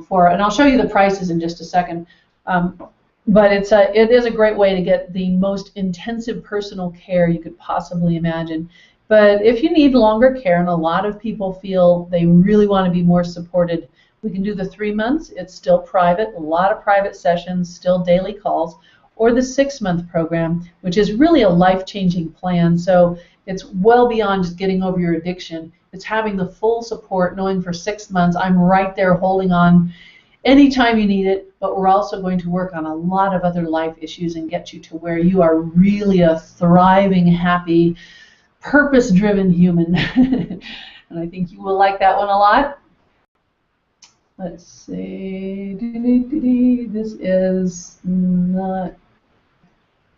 for, and I'll show you the prices in just a second. But it is a great way to get the most intensive personal care you could possibly imagine. But if you need longer care, and a lot of people feel they really want to be more supported, we can do the 3 months. It's still private, a lot of private sessions, still daily calls, or the 6-month program, which is really a life-changing plan. So it's well beyond just getting over your addiction. It's having the full support, knowing for 6 months I'm right there holding on anytime you need it, but we're also going to work on a lot of other life issues and get you to where you are really a thriving, happy, purpose-driven human. And I think you will like that one a lot. Let's see. This is not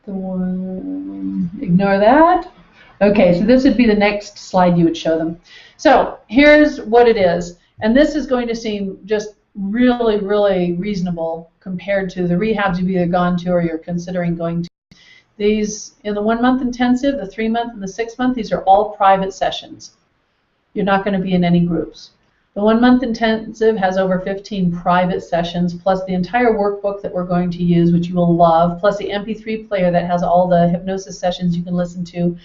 the one. Ignore that. Okay, so this would be the next slide you would show them. So here's what it is. And this is going to seem just really, really reasonable compared to the rehabs you've either gone to or you're considering going to. These, in the 1-month intensive, the 3-month, and the 6-month, these are all private sessions. You're not going to be in any groups. The 1-month intensive has over 15 private sessions, plus the entire workbook that we're going to use, which you will love, plus the MP3 player that has all the hypnosis sessions you can listen to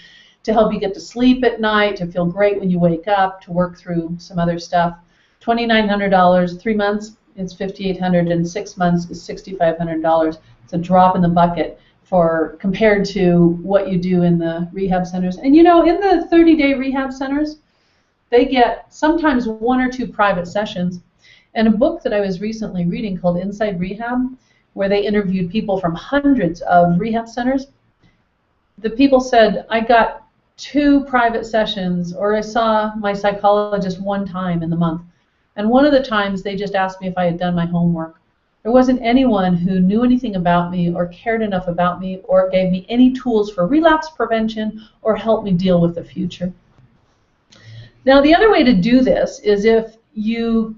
help you get to sleep at night, to feel great when you wake up, to work through some other stuff. $2,900, 3 months, it's $5,800, and 6 months is $6,500. It's a drop in the bucket for compared to what you do in the rehab centers. And you know, in the 30-day rehab centers, they get sometimes 1 or 2 private sessions. And a book that I was recently reading called Inside Rehab, where they interviewed people from hundreds of rehab centers, the people said, I got 2 private sessions, or I saw my psychologist 1 time in the month. And one of the times they just asked me if I had done my homework. There wasn't anyone who knew anything about me or cared enough about me or gave me any tools for relapse prevention or helped me deal with the future. Now, the other way to do this is if you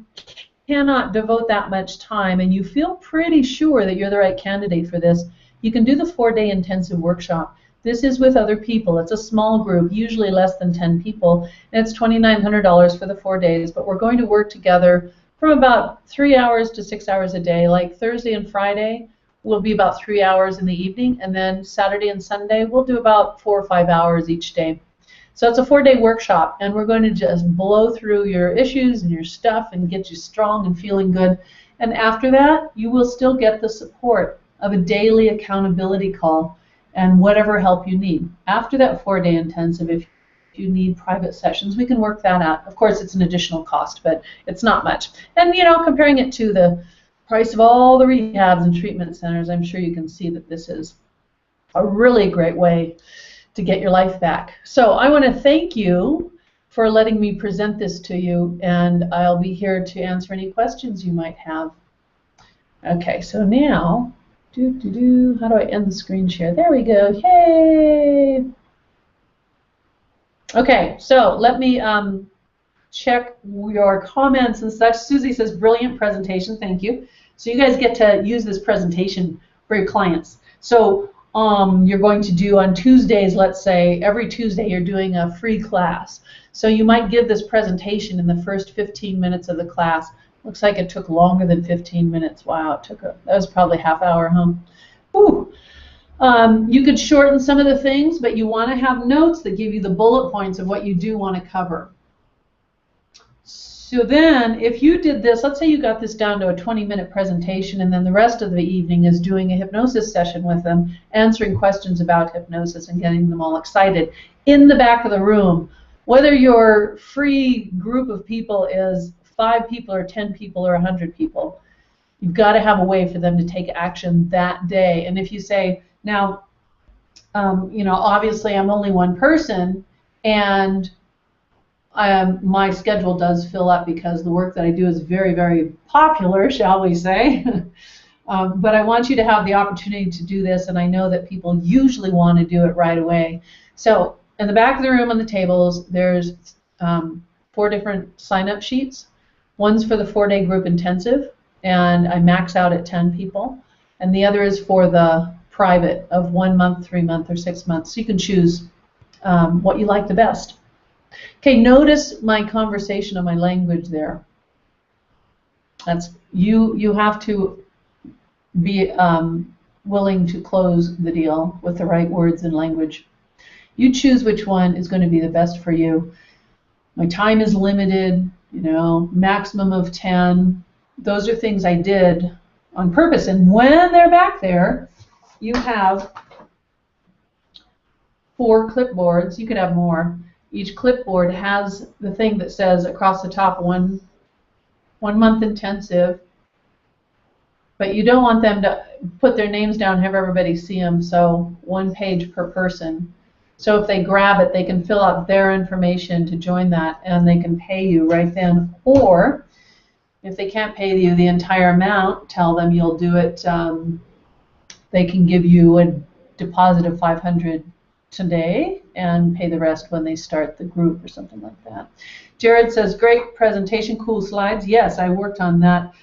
cannot devote that much time and you feel pretty sure that you're the right candidate for this, you can do the 4-day intensive workshop. This is with other people. It's a small group, usually less than 10 people, and it's $2,900 for the 4 days, but we're going to work together from about 3 hours to 6 hours a day. Like Thursday and Friday will be about 3 hours in the evening, and then Saturday and Sunday we'll do about 4 or 5 hours each day. So it's a 4-day workshop, and we're going to just blow through your issues and your stuff and get you strong and feeling good. And after that, you will still get the support of a daily accountability call and whatever help you need. After that 4-day intensive, if you need private sessions, we can work that out. Of course, it's an additional cost, but it's not much. And you know, comparing it to the price of all the rehabs and treatment centers, I'm sure you can see that this is a really great way to get your life back. So I want to thank you for letting me present this to you, and I'll be here to answer any questions you might have. Okay, so now, how do I end the screen share? There we go. Yay! Okay, so let me check your comments and such. Susie says, brilliant presentation, thank you. So you guys get to use this presentation for your clients. So you're going to do on Tuesdays, let's say, every Tuesday you're doing a free class. So you might give this presentation in the first 15 minutes of the class. Looks like it took longer than 15 minutes. Wow, that was probably half hour, huh? Whew. You could shorten some of the things, but you want to have notes that give you the bullet points of what you do want to cover. So then, if you did this, let's say you got this down to a 20-minute presentation, and then the rest of the evening is doing a hypnosis session with them, answering questions about hypnosis and getting them all excited in the back of the room. Whether your free group of people is 5 people or 10 people or 100 people, you've got to have a way for them to take action that day. And if you say, now, you know, obviously I'm only one person, and my schedule does fill up because the work that I do is very, very popular, shall we say. But I want you to have the opportunity to do this, and I know that people usually want to do it right away. So in the back of the room on the tables, there's 4 different sign-up sheets. One's for the 4-day group intensive, and I max out at 10 people. And the other is for the private of 1 month, 3 month, or 6 months. So you can choose what you like the best. Okay, notice my conversation and my language there. That's you have to be willing to close the deal with the right words and language. You choose which one is going to be the best for you. My time is limited, maximum of 10. Those are things I did on purpose. And when they're back there, you have 4 clipboards. You could have more. Each clipboard has the thing that says across the top, one month intensive. But you don't want them to put their names down, have everybody see them, so 1 page per person. So if they grab it, they can fill out their information to join that, and they can pay you right then. Or if they can't pay you the entire amount, tell them you'll do it. They can give you a deposit of $500 today and pay the rest when they start the group or something like that. Jared says, great presentation, cool slides. Yes, I worked on that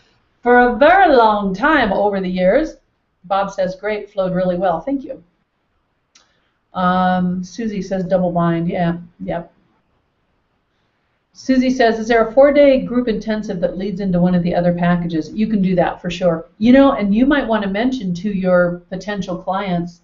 for a very long time over the years. Bob says, great, flowed really well. Thank you. Susie says, double bind. Yeah, yep. Susie says, is there a 4-day group intensive that leads into one of the other packages? You can do that for sure. And you might want to mention to your potential clients,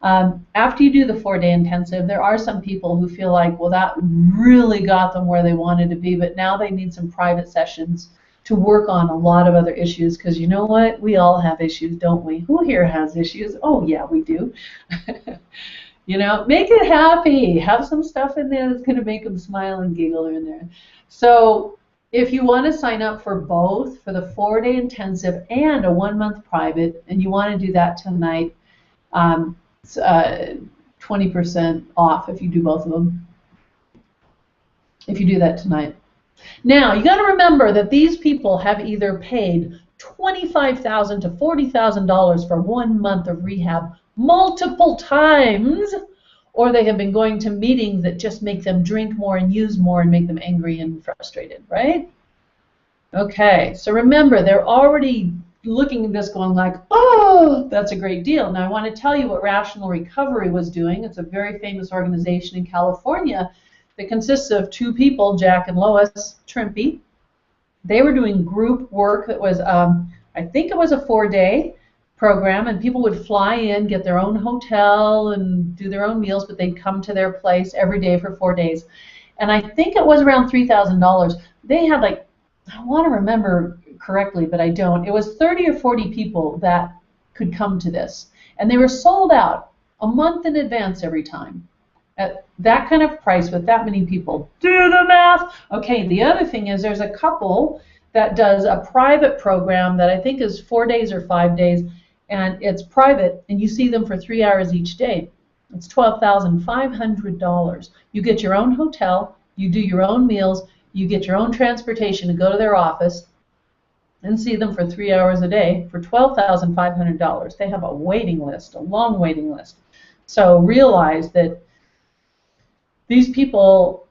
after you do the 4-day intensive, there are some people who feel like, well, that really got them where they wanted to be, but now they need some private sessions to work on a lot of other issues, because you know what? We all have issues, don't we? Who here has issues? Oh, yeah, we do. Make it happy. Have some stuff in there that's going to make them smile and giggle in there. So if you want to sign up for both, for the 4-day intensive and a 1-month private, and you want to do that tonight, 20% off if you do both of them, if you do that tonight. Now, you got to remember that these people have either paid $25,000 to $40,000 for 1 month of rehab multiple times, or they have been going to meetings that just make them drink more and use more and make them angry and frustrated, right? Okay, so remember, they're already looking at this going like, oh, that's a great deal. Now I want to tell you what Rational Recovery was doing. It's a very famous organization in California that consists of 2 people, Jack and Lois Trimpe. They were doing group work that was, I think it was a 4-day program, and people would fly in, get their own hotel and do their own meals, but they'd come to their place every day for 4 days. And I think it was around $3,000. They had I want to remember correctly, but I don't. It was 30 or 40 people that could come to this. And they were sold out a month in advance every time. At that kind of price with that many people. Do the math! Okay, the other thing is there's a couple that does a private program that I think is 4 days or 5 days, and it's private, and you see them for 3 hours each day. It's $12,500. You get your own hotel, you do your own meals, you get your own transportation to go to their office and see them for 3 hours a day for $12,500. They have a waiting list, a long waiting list. So realize that these people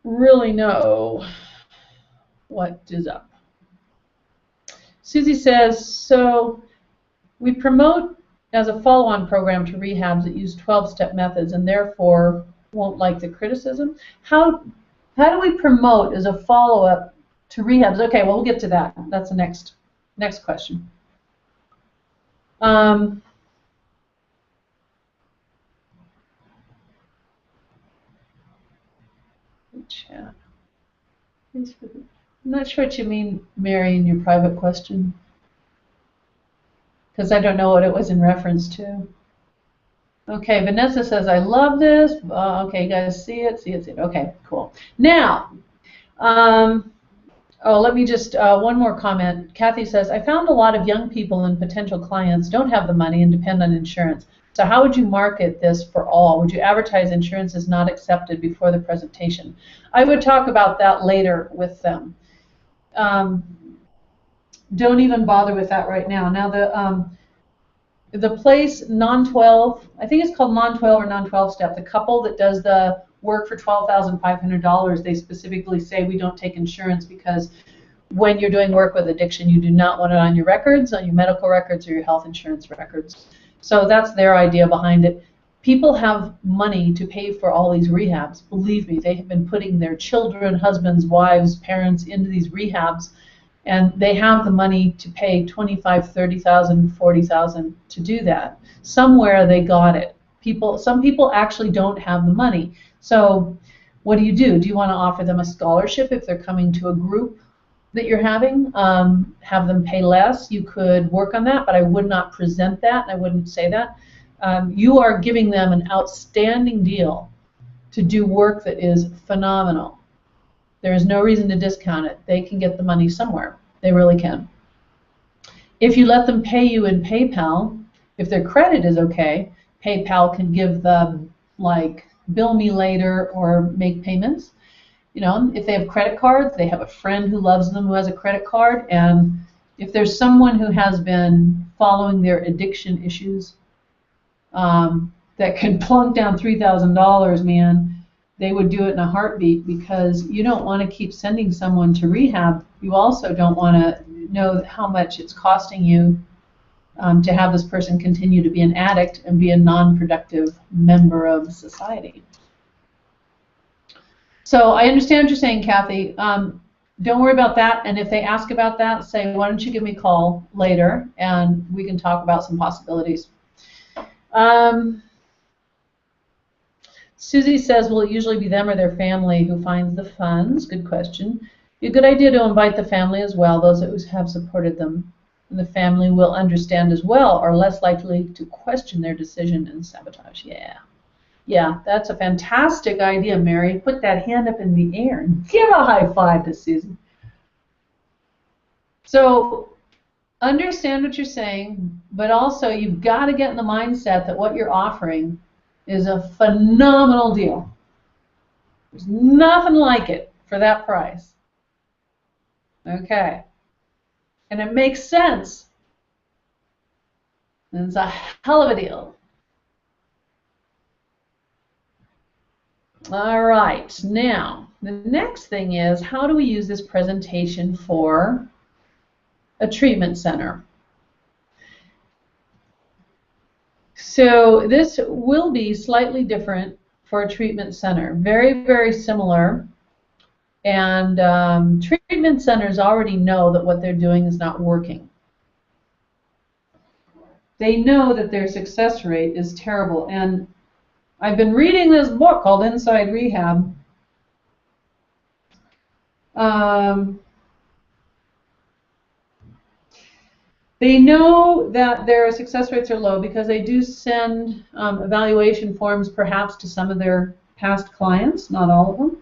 really know what is up. Susie says, so we promote as a follow-on program to rehabs that use 12-step methods and therefore won't like the criticism. How do we promote as a follow-up to rehabs? Okay, well, we'll get to that. That's the next question. Chat. I'm not sure what you mean, Mary, in your private question, because I don't know what it was in reference to. Okay, Vanessa says, I love this. Okay, you guys see it? See it. Okay, cool. Now, let me just, one more comment. Kathy says, I found a lot of young people and potential clients don't have the money and depend on insurance. So how would you market this for all? Would you advertise insurance is not accepted before the presentation? I would talk about that later with them. don't even bother with that right now. Now the place non-12, I think it's called non-12 or non-12 step. The couple that does the work for $12,500, they specifically say we don't take insurance because when you're doing work with addiction, you do not want it on your records, on your medical records or your health insurance records. So that's their idea behind it. People have money to pay for all these rehabs. Believe me, they have been putting their children, husbands, wives, parents into these rehabs, and they have the money to pay $25,000, $30,000, $40,000 to do that. Somewhere they got it. Some people actually don't have the money. So what do? Do you want to offer them a scholarship if they're coming to a group that you're having? Have them pay less? You could work on that, but I would not present that. I wouldn't say that. You are giving them an outstanding deal to do work that is phenomenal. There is no reason to discount it. They can get the money somewhere. They really can. If you let them pay you in PayPal, if their credit is okay, PayPal can give them, like, bill me later or make payments. You know, if they have credit cards, they have a friend who loves them who has a credit card, and if there's someone who has been following their addiction issues that can plunk down $3,000, man, they would do it in a heartbeat, because you don't want to keep sending someone to rehab. You also don't want to know how much it's costing you to have this person continue to be an addict and be a non-productive member of society. So I understand what you're saying, Kathy. Don't worry about that, and if they ask about that, say, why don't you give me a call later, and we can talk about some possibilities. Susie says, will it usually be them or their family who finds the funds? Good question. Be a good idea to invite the family as well, those who have supported them. And the family will understand as well, are less likely to question their decision and sabotage. Yeah, that's a fantastic idea, Mary. Put that hand up in the air and give a high five to Susie. So understand what you're saying, but also you've got to get in the mindset that what you're offering is a phenomenal deal. There's nothing like it for that price. Okay. And it makes sense. And it's a hell of a deal. All right. Now, the next thing is, how do we use this presentation for a treatment center? So this will be slightly different for a treatment center. Very, very similar. And treatment centers already know that what they're doing is not working. They know that their success rate is terrible. And I've been reading this book called Inside Rehab. They know that their success rates are low because they do send evaluation forms perhaps to some of their past clients, not all of them,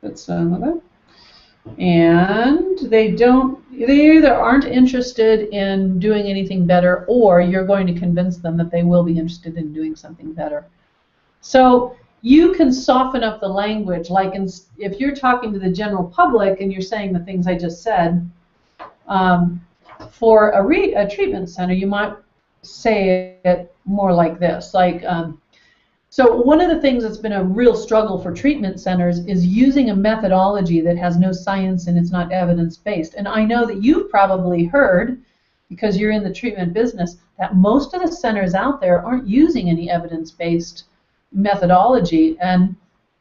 but some of them. And they either aren't interested in doing anything better, or you're going to convince them that they will be interested in doing something better. So you can soften up the language, like if you're talking to the general public and you're saying the things I just said, for a treatment center, you might say it more like this. So one of the things that's been a real struggle for treatment centers is using a methodology that has no science and it's not evidence-based. And I know that you've probably heard, because you're in the treatment business, that most of the centers out there aren't using any evidence-based methodology. And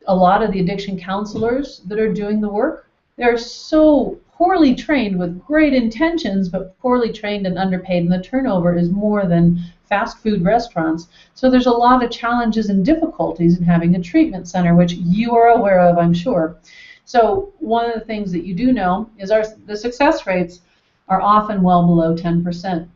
a lot of the addiction counselors that are doing the work, they're so poorly trained with great intentions, but poorly trained and underpaid, and the turnover is more than fast food restaurants. So there's a lot of challenges and difficulties in having a treatment center, which you are aware of, I'm sure. So one of the things that you do know is the success rates are often well below 10%.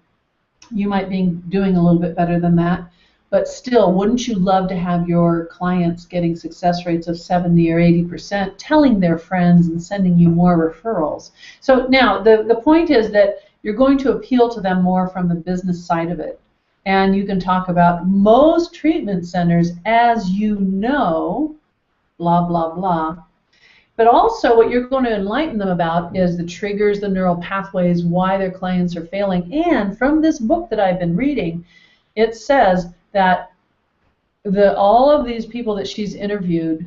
You might be doing a little bit better than that, but still, wouldn't you love to have your clients getting success rates of 70 or 80%, telling their friends and sending you more referrals? So now, the point is that you're going to appeal to them more from the business side of it. And you can talk about most treatment centers, as you know, blah, blah, blah. But also what you're going to enlighten them about is the triggers, the neural pathways, why their clients are failing. And from this book that I've been reading, it says that all of these people that she's interviewed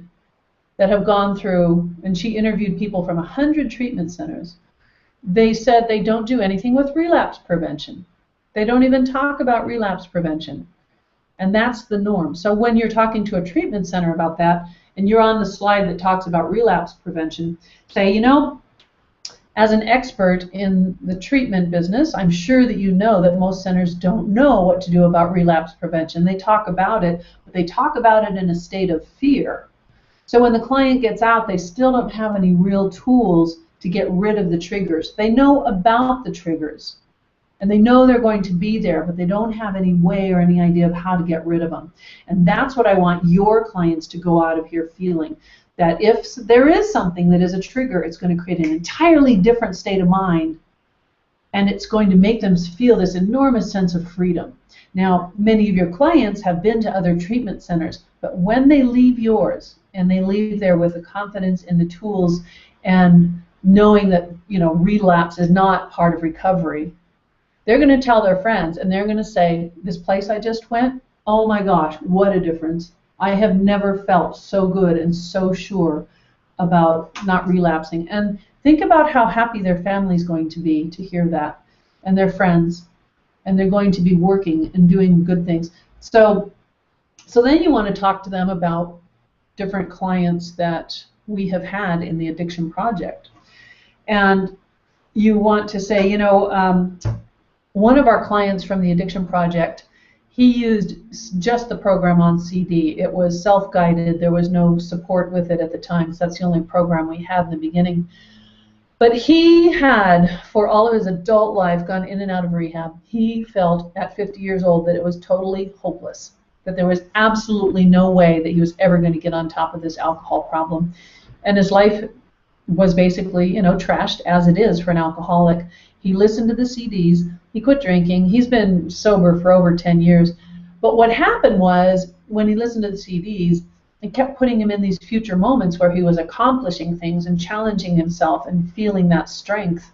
that have gone through, and she interviewed people from 100 treatment centers, they said they don't do anything with relapse prevention. They don't even talk about relapse prevention. And that's the norm. So when you're talking to a treatment center about that, and you're on the slide that talks about relapse prevention, say, you know, as an expert in the treatment business, I'm sure that you know that most centers don't know what to do about relapse prevention. They talk about it, but they talk about it in a state of fear. So when the client gets out, they still don't have any real tools to get rid of the triggers. They know about the triggers, and they know they're going to be there, but they don't have any way or any idea of how to get rid of them. And that's what I want your clients to go out of here feeling, that if there is something that is a trigger, it's going to create an entirely different state of mind, and it's going to make them feel this enormous sense of freedom. Now, many of your clients have been to other treatment centers, but when they leave yours, and they leave there with the confidence in the tools and knowing that, you know, relapse is not part of recovery, they're going to tell their friends, and they're going to say, this place I just went, oh my gosh, what a difference. I have never felt so good and so sure about not relapsing. And think about how happy their family's going to be to hear that, and their friends, and they're going to be working and doing good things. So then you want to talk to them about different clients that we have had in the Addiction Project. And you want to say, you know, one of our clients from the Addiction Project, he used just the program on CD. It was self-guided. There was no support with it at the time, so that's the only program we had in the beginning. But he had, for all of his adult life, gone in and out of rehab. He felt at 50 years old that it was totally hopeless, that there was absolutely no way that he was ever going to get on top of this alcohol problem. And his life was basically, you know, trashed as it is for an alcoholic. He listened to the CDs. He quit drinking. He's been sober for over 10 years. But what happened was, when he listened to the CDs, it kept putting him in these future moments where he was accomplishing things and challenging himself and feeling that strength.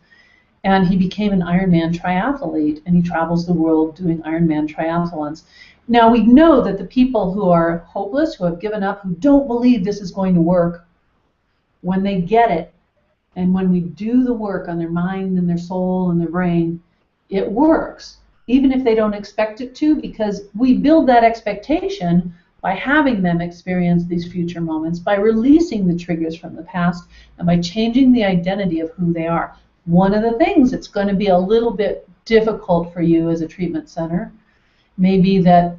And he became an Ironman triathlete, and he travels the world doing Ironman triathlons. Now, we know that the people who are hopeless, who have given up, who don't believe this is going to work, when they get it, and when we do the work on their mind and their soul and their brain, it works, even if they don't expect it to, because we build that expectation by having them experience these future moments, by releasing the triggers from the past, and by changing the identity of who they are. One of the things that's going to be a little bit difficult for you as a treatment center may be that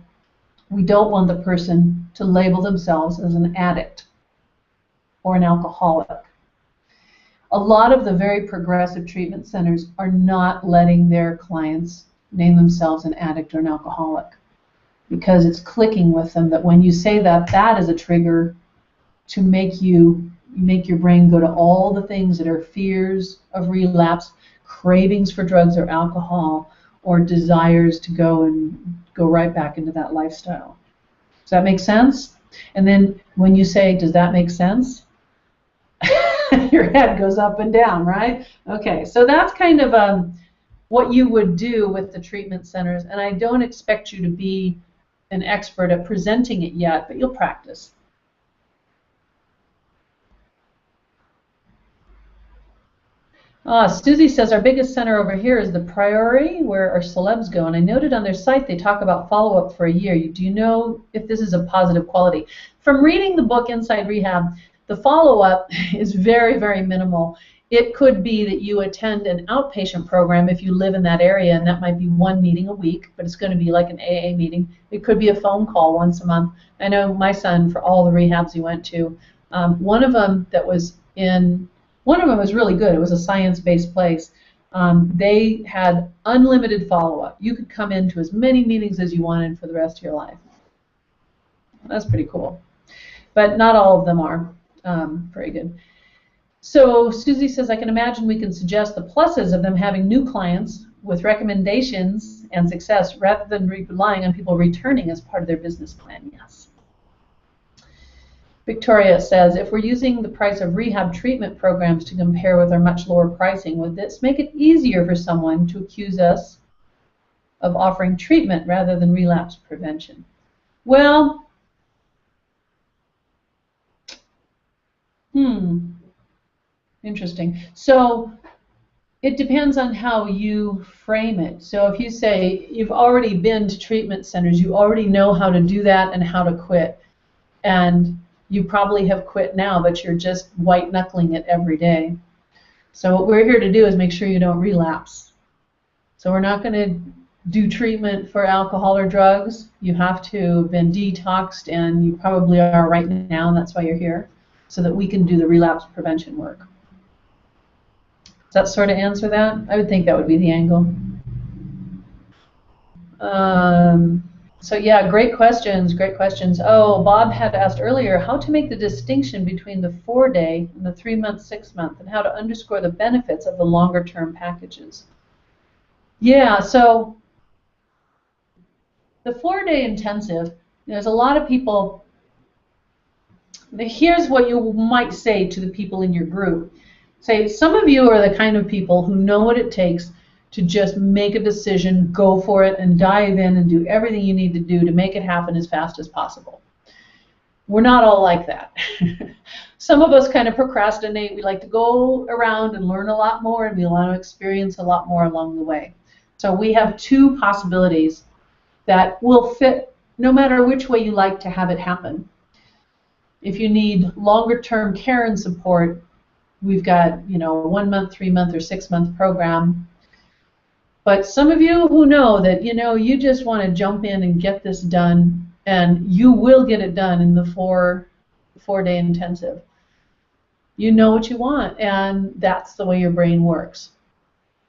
we don't want the person to label themselves as an addict or an alcoholic. A lot of the very progressive treatment centers are not letting their clients name themselves an addict or an alcoholic, because it's clicking with them that when you say that, that is a trigger to make your brain go to all the things that are fears of relapse, cravings for drugs or alcohol, or desires to go right back into that lifestyle. Does that make sense? And then when you say, does that make sense? Your head goes up and down, right? Okay, so that's kind of what you would do with the treatment centers, and I don't expect you to be an expert at presenting it yet, but you'll practice. Susie says, our biggest center over here is the Priory, where our celebs go, and I noted on their site they talk about follow-up for a year. Do you know if this is a positive quality? From reading the book Inside Rehab, the follow-up is very, very minimal. It could be that you attend an outpatient program if you live in that area, and that might be one meeting a week, but it's going to be like an AA meeting. It could be a phone call once a month. I know my son, for all the rehabs he went to, one of them was really good. It was a science-based place. They had unlimited follow-up. You could come into as many meetings as you wanted for the rest of your life. That's pretty cool. But not all of them are very good. So Susie says, I can imagine we can suggest the pluses of them having new clients with recommendations and success rather than relying on people returning as part of their business plan. Yes. Victoria says, if we're using the price of rehab treatment programs to compare with our much lower pricing, would this make it easier for someone to accuse us of offering treatment rather than relapse prevention? Well, interesting. So it depends on how you frame it. So if you say you've already been to treatment centers, you already know how to do that and how to quit, and you probably have quit now, but you're just white knuckling it every day. So what we're here to do is make sure you don't relapse. So we're not going to do treatment for alcohol or drugs. You have to have been detoxed, and you probably are right now, and that's why you're here, so that we can do the relapse prevention work. Does that sort of answer that? I would think that would be the angle. So yeah, great questions, great questions. Oh, Bob had asked earlier how to make the distinction between the 4-day and the 3-month, 6-month, and how to underscore the benefits of the longer term packages. Yeah, so the 4-day intensive, there's a lot of people, here's what you might say to the people in your group. Say, some of you are the kind of people who know what it takes to just make a decision, go for it, and dive in and do everything you need to do to make it happen as fast as possible. We're not all like that. Some of us kind of procrastinate. We like to go around and learn a lot more, and we want to experience a lot more along the way. So we have two possibilities that will fit no matter which way you like to have it happen. If you need longer term care and support, we've got, a 1-month, 3-month, or 6-month program. But some of you who know that, you just want to jump in and get this done, and you will get it done in the 4-day intensive. You know what you want, and that's the way your brain works.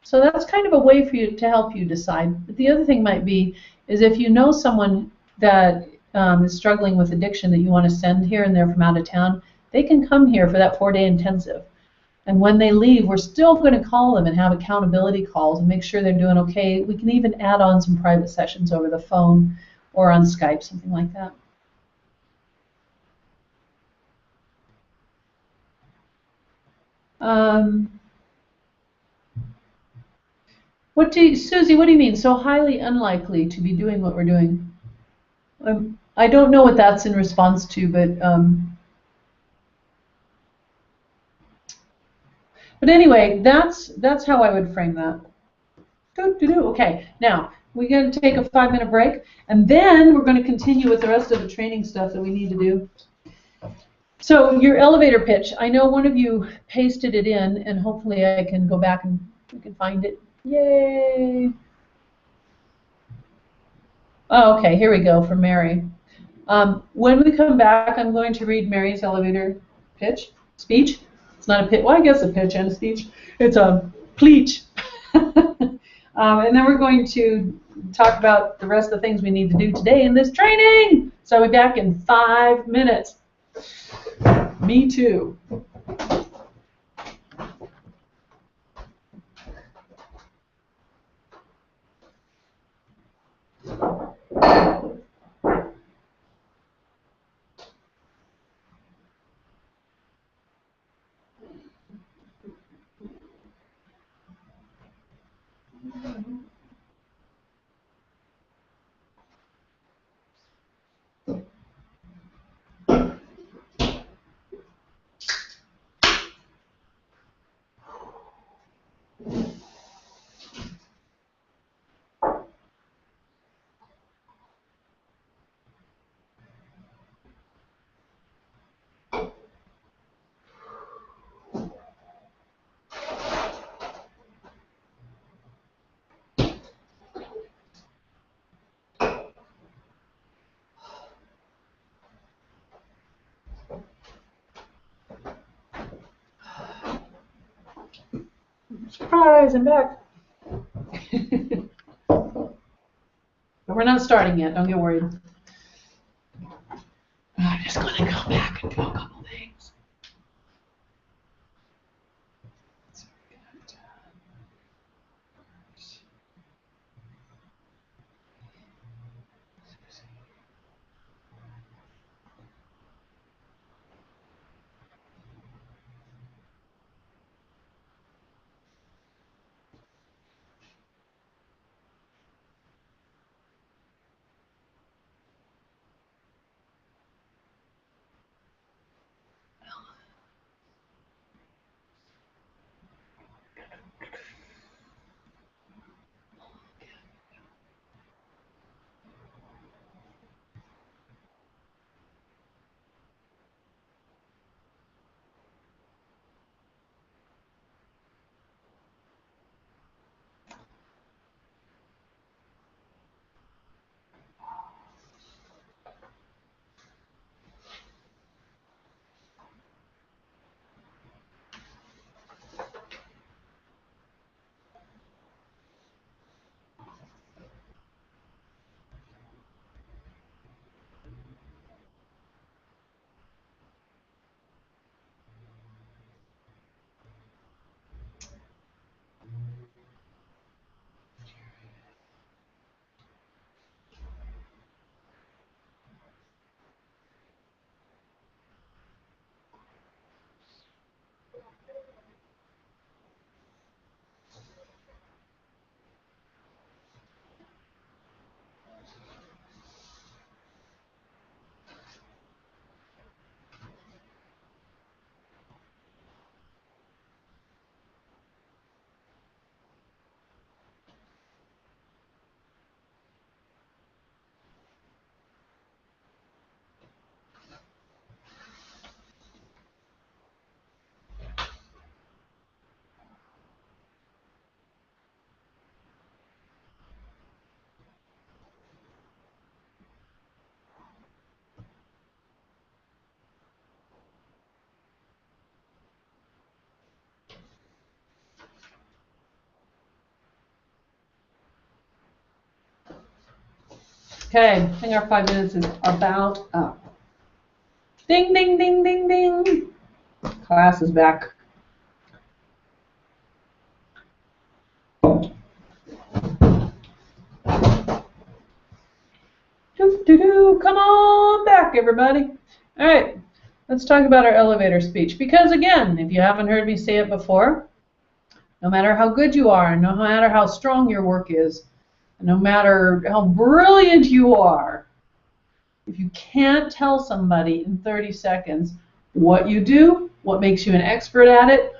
So that's kind of a way for you to help you decide. But the other thing might be is if you know someone that is struggling with addiction that you want to send here and they're from out of town, they can come here for that 4-day intensive. And when they leave, we're still going to call them and have accountability calls and make sure they're doing okay. We can even add on some private sessions over the phone or on Skype, something like that. Susie, what do you mean? So highly unlikely to be doing what we're doing? I don't know what that's in response to, but anyway, that's how I would frame that. Okay, now we're going to take a 5-minute break, and then we're going to continue with the rest of the training stuff that we need to do. So your elevator pitch, I know one of you pasted it in, and hopefully I can go back and we can find it. Yay! Oh, okay, here we go from Mary. When we come back, I'm going to read Mary's elevator speech. It's not a pitch. Well, I guess a pitch and a speech. It's a pleach. And then we're going to talk about the rest of the things we need to do today in this training. So I'll be back in 5 minutes. Me too. Surprise, I'm back. But we're not starting yet, don't get worried. I'm just going to go back and do a couple things. Okay, I think our 5 minutes is about up. Ding, ding, ding, ding, ding. Class is back. Come on back, everybody. All right, let's talk about our elevator speech. Because again, if you haven't heard me say it before, no matter how good you are, no matter how strong your work is, no matter how brilliant you are, if you can't tell somebody in 30 seconds what you do, what makes you an expert at it,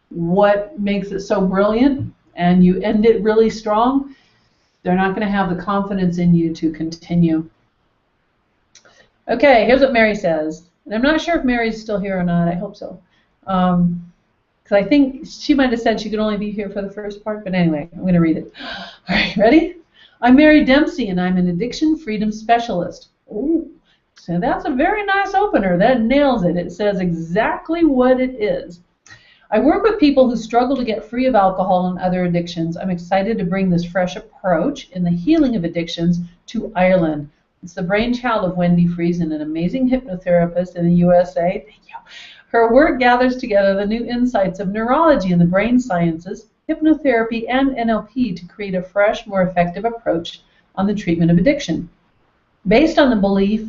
what makes it so brilliant, and you end it really strong, they're not going to have the confidence in you to continue. Okay, here's what Mary says. And I'm not sure if Mary's still here or not. I hope so. Because I think she might have said she could only be here for the first part. But anyway, I'm going to read it. All right, ready? I'm Mary Dempsey, and I'm an addiction freedom specialist. Ooh, so that's a very nice opener. That nails it. It says exactly what it is. I work with people who struggle to get free of alcohol and other addictions. I'm excited to bring this fresh approach in the healing of addictions to Ireland. It's the brainchild of Wendy Friesen, an amazing hypnotherapist in the USA. Thank you. Her work gathers together the new insights of neurology and the brain sciences, hypnotherapy, and NLP to create a fresh, more effective approach on the treatment of addiction. Based on the belief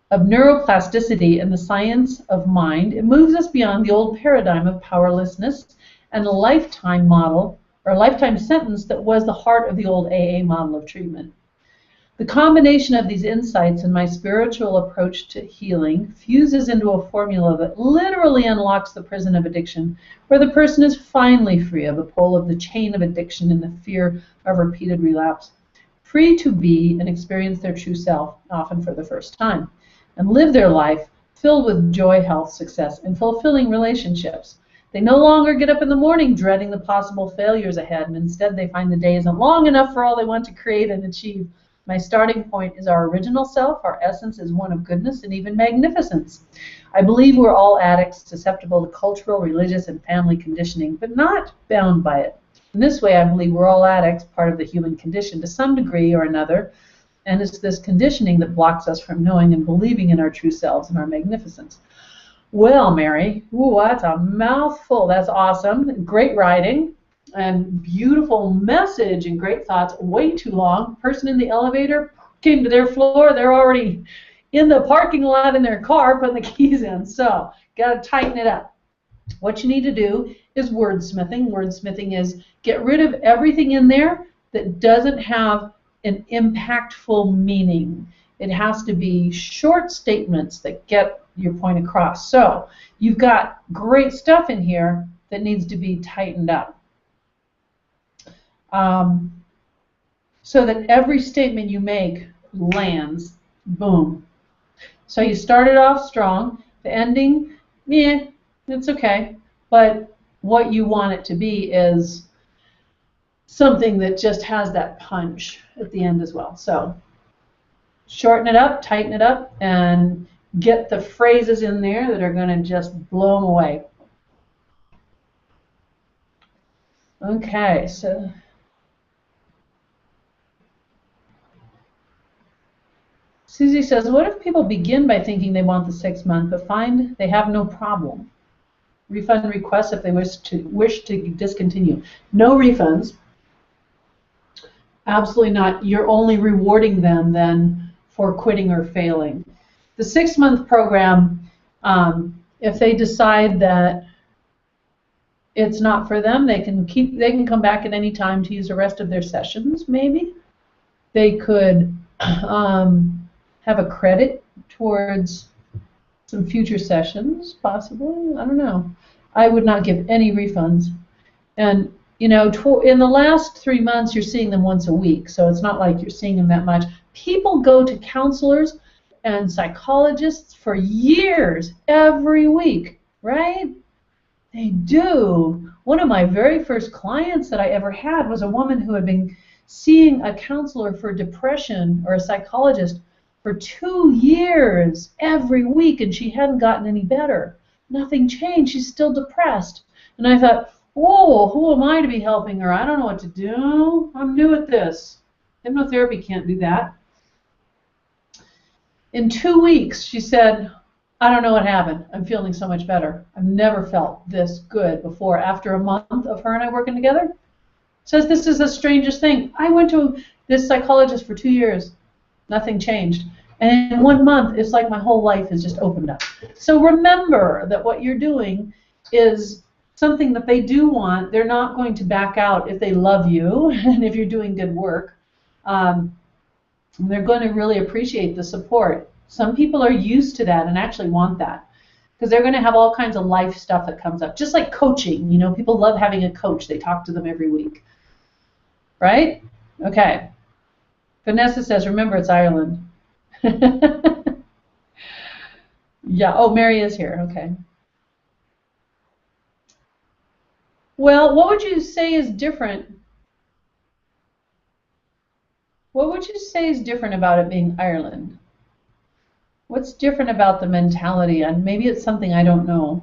of neuroplasticity and the science of mind, it moves us beyond the old paradigm of powerlessness and a lifetime model, or a lifetime sentence that was the heart of the old AA model of treatment. The combination of these insights and my spiritual approach to healing fuses into a formula that literally unlocks the prison of addiction, where the person is finally free of the pull of the chain of addiction and the fear of repeated relapse, free to be and experience their true self, often for the first time, and live their life filled with joy, health, success, and fulfilling relationships. They no longer get up in the morning dreading the possible failures ahead, and instead they find the day isn't long enough for all they want to create and achieve. My starting point is our original self. Our essence is one of goodness and even magnificence. I believe we're all addicts, susceptible to cultural, religious, and family conditioning, but not bound by it. In this way, I believe we're all addicts, part of the human condition to some degree or another, and it's this conditioning that blocks us from knowing and believing in our true selves and our magnificence. Well, Mary, ooh, that's a mouthful. That's awesome. Great writing. And beautiful message and great thoughts. Way too long. Person in the elevator came to their floor. They're already in the parking lot in their car putting the keys in. So got to tighten it up. What you need to do is wordsmithing. Wordsmithing is get rid of everything in there that doesn't have an impactful meaning. It has to be short statements that get your point across. So you've got great stuff in here that needs to be tightened up. So that every statement you make lands, boom. So you started off strong, the ending, it's okay, but what you want it to be is something that just has that punch at the end as well. So shorten it up, tighten it up, and get the phrases in there that are going to just blow them away. Okay, so Susie says, what if people begin by thinking they want the 6 month but find they have no problem? Refund requests if they wish to discontinue. No refunds. Absolutely not. You're only rewarding them then for quitting or failing. The 6 month program, if they decide that it's not for them, they can come back at any time to use the rest of their sessions. Maybe they could have a credit towards some future sessions, possibly. I don't know. I would not give any refunds. And you know, in the last 3 months, you're seeing them once a week, so it's not like you're seeing them that much. People go to counselors and psychologists for years, every week, right? They do. One of my very first clients that I ever had was a woman who had been seeing a counselor for depression or a psychologist for 2 years, every week, and she hadn't gotten any better. Nothing changed. She's still depressed. And I thought, whoa, who am I to be helping her? I don't know what to do. I'm new at this. Hypnotherapy can't do that. In 2 weeks, she said, I don't know what happened. I'm feeling so much better. I've never felt this good before. After a month of her and I working together, says this is the strangest thing. I went to this psychologist for 2 years. Nothing changed. And in 1 month, it's like my whole life has just opened up. So remember that what you're doing is something that they do want. They're not going to back out if they love you and if you're doing good work. They're going to really appreciate the support. Some people are used to that and actually want that because they're going to have all kinds of life stuff that comes up. Just like coaching, you know, people love having a coach. They talk to them every week. Right? Okay. Vanessa says, remember, it's Ireland. Yeah. Oh, Mary is here. Okay. Well, what would you say is different? What would you say is different about it being Ireland? What's different about the mentality? And maybe it's something I don't know.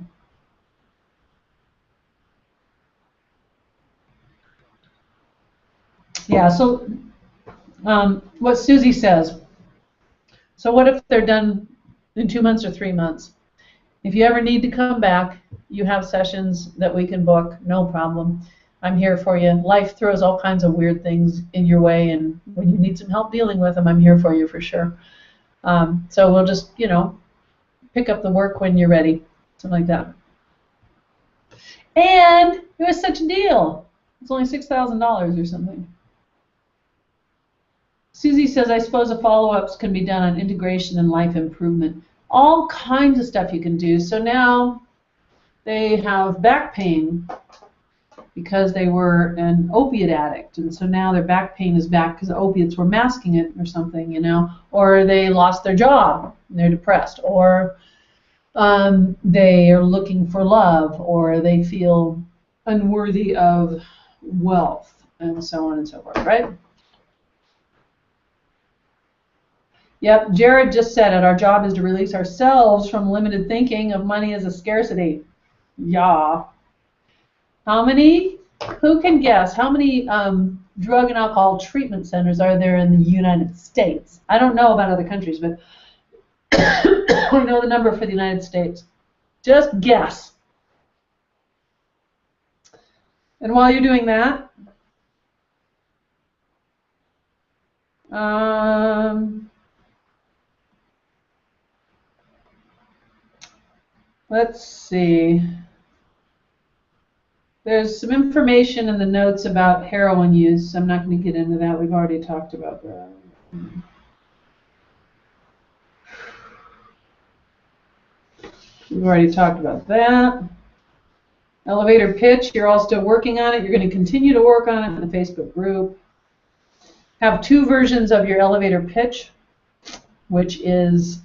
Yeah, so what Susie says. So what if they're done in 2 months or 3 months? If you ever need to come back, you have sessions that we can book, no problem. I'm here for you. Life throws all kinds of weird things in your way, and when you need some help dealing with them, I'm here for you for sure. So we'll just, you know, pick up the work when you're ready, something like that. And it was such a deal. It's only $6,000 or something. Susie says, I suppose the follow-ups can be done on integration and life improvement. All kinds of stuff you can do. So now they have back pain because they were an opiate addict, and so now their back pain is back because the opiates were masking it or something, you know, or they lost their job and they're depressed, or they are looking for love, or they feel unworthy of wealth, and so on and so forth, right? Yep, Jared just said it. Our job is to release ourselves from limited thinking of money as a scarcity. Yeah. How many? Who can guess? How many drug and alcohol treatment centers are there in the United States? I don't know about other countries, but I know the number for the United States. Just guess. And while you're doing that, let's see. There's some information in the notes about heroin use. I'm not going to get into that. We've already talked about that. We've already talked about that. Elevator pitch, you're all still working on it. You're going to continue to work on it in the Facebook group. Have 2 versions of your elevator pitch, which is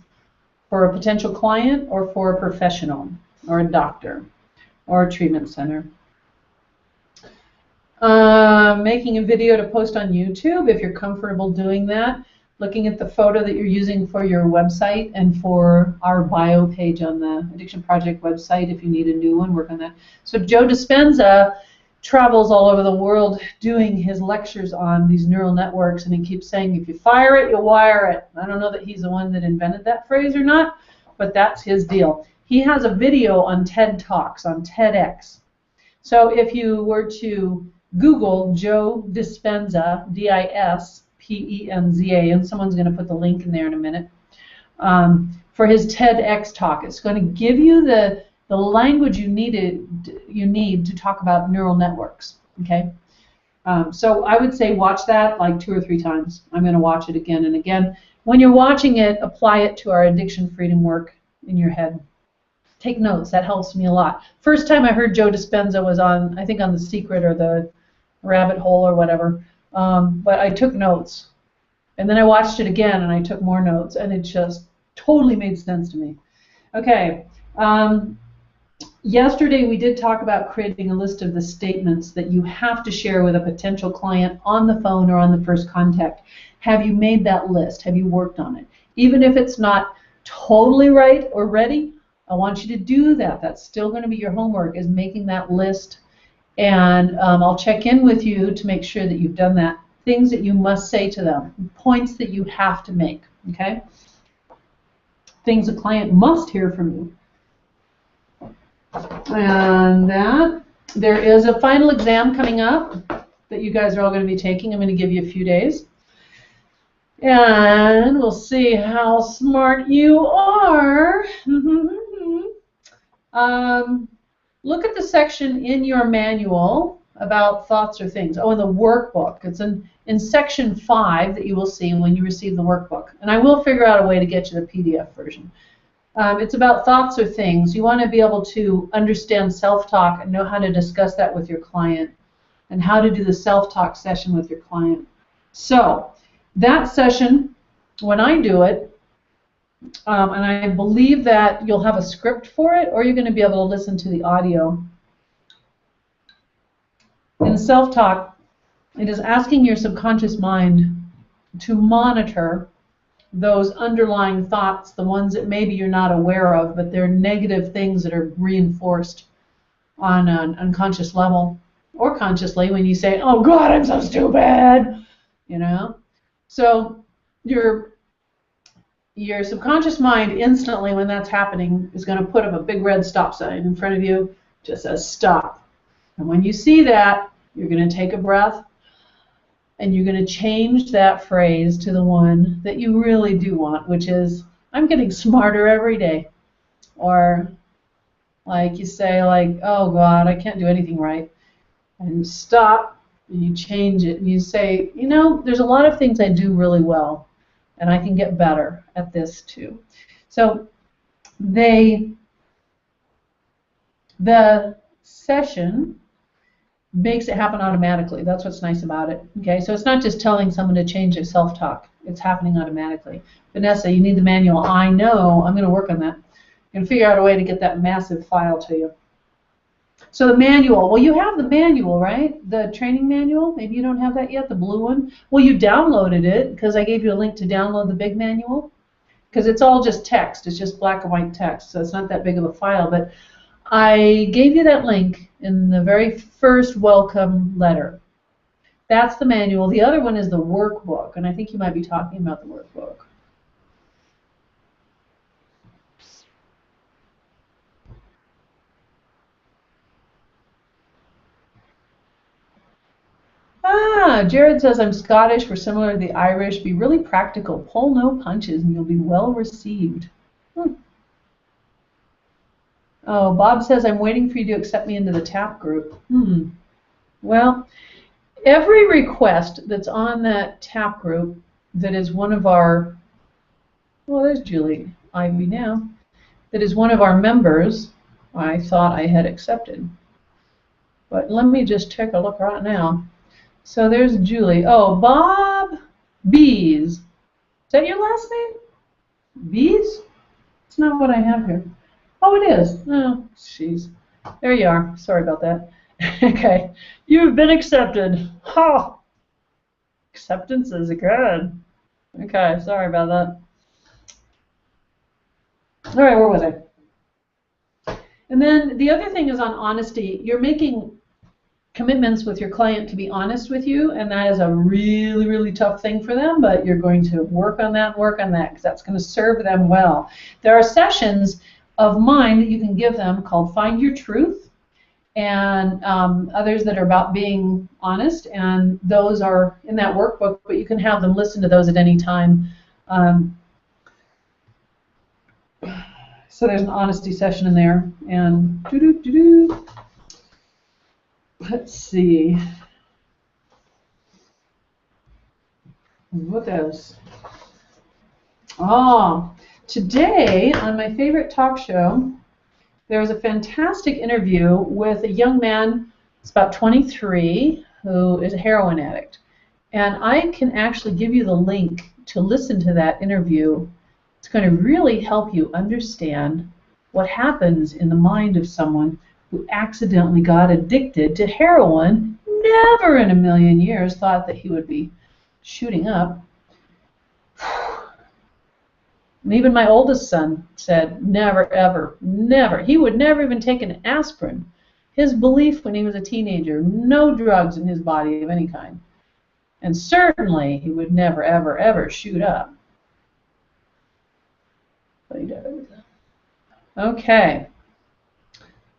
for a potential client or for a professional or a doctor or a treatment center. Making a video to post on YouTube if you're comfortable doing that. Looking at the photo that you're using for your website and for our bio page on the Addiction Project website if you need a new one, work on that. So Joe Dispenza travels all over the world doing his lectures on these neural networks, and he keeps saying if you fire it, you'll wire it. I don't know that he's the one that invented that phrase or not, but that's his deal. He has a video on TED Talks, on TEDx. So if you were to Google Joe Dispenza, D-I-S-P-E-N-Z-A, and someone's going to put the link in there in a minute, for his TEDx talk. It's going to give you the language you need to talk about neural networks, okay? So I would say watch that like 2 or 3 times. I'm going to watch it again and again. When you're watching it, apply it to our addiction freedom work in your head. Take notes. That helps me a lot. First time I heard Joe Dispenza was on, I think on The Secret or The Rabbit Hole or whatever, but I took notes. And then I watched it again and I took more notes, and it just totally made sense to me. Okay. Yesterday we did talk about creating a list of the statements that you have to share with a potential client on the phone or on the first contact. Have you made that list? Have you worked on it? Even if it's not totally right or ready, I want you to do that. That's still going to be your homework, is making that list. And I'll check in with you to make sure that you've done that. Things that you must say to them, points that you have to make, okay? things a client must hear from you. And that, there is a final exam coming up that you guys are all going to be taking. I'm going to give you a few days. And we'll see how smart you are. Look at the section in your manual about thoughts or things. Oh, in the workbook. It's in section 5 that you will see when you receive the workbook. And I will figure out a way to get you the PDF version. It's about thoughts or things. You want to be able to understand self-talk and know how to discuss that with your client and how to do the self-talk session with your client. So that session, when I do it, and I believe that you'll have a script for it, or you're going to be able to listen to the audio. In self-talk, it is asking your subconscious mind to monitor those underlying thoughts, the ones that maybe you're not aware of, but they're negative things that are reinforced on an unconscious level, or consciously when you say, oh God, I'm so stupid, you know? So your subconscious mind instantly, when that's happening, is going to put up a big red stop sign in front of you, just says stop. And when you see that, you're going to take a breath, and you're going to change that phrase to the one that you really do want, which is, I'm getting smarter every day. Or like you say, like, oh God, I can't do anything right. And you stop, and you change it, and you say, you know, there's a lot of things I do really well, and I can get better at this too. So the session makes it happen automatically. That's what's nice about it. Okay, so it's not just telling someone to change their self-talk. It's happening automatically. Vanessa, you need the manual. I know. I'm going to work on that. I'm going to figure out a way to get that massive file to you. So the manual. Well, you have the manual, right? The training manual. Maybe you don't have that yet, the blue one. Well, you downloaded it because I gave you a link to download the big manual. Because it's all just text. It's just black and white text, so it's not that big of a file. But I gave you that link in the very first welcome letter. That's the manual. The other one is the workbook, and I think you might be talking about the workbook. Ah, Jared says, I'm Scottish. We're similar to the Irish. Be really practical. Pull no punches, and you'll be well received. Oh, Bob says, I'm waiting for you to accept me into the TAP group. Well, every request that's on that TAP group that is one of our, well, there's Julie Ivy now, that is one of our members, I thought I had accepted. But let me just take a look right now. So there's Julie. Oh, Bob Bees. Is that your last name? Bees? It's not what I have here. Oh, it is. Oh, jeez. There you are. Sorry about that. Okay. You've been accepted. Oh, acceptance is good. Okay, sorry about that. All right, where was I? And then the other thing is on honesty. You're making commitments with your client to be honest with you, and that is a really, really tough thing for them, but you're going to work on that, because that's going to serve them well. There are sessions of mine that you can give them called Find Your Truth, and others that are about being honest, and those are in that workbook, but you can have them listen to those at any time. So there's an honesty session in there, and let's see. What else? Oh, today on my favorite talk show, there was a fantastic interview with a young man, he's about 23, who is a heroin addict. And I can actually give you the link to listen to that interview. It's going to really help you understand what happens in the mind of someone who accidentally got addicted to heroin, never in a million years thought that he would be shooting up. And even my oldest son said, never, ever, never. He would never even take an aspirin. His belief when he was a teenager, no drugs in his body of any kind. And certainly he would never, ever, ever shoot up. Okay.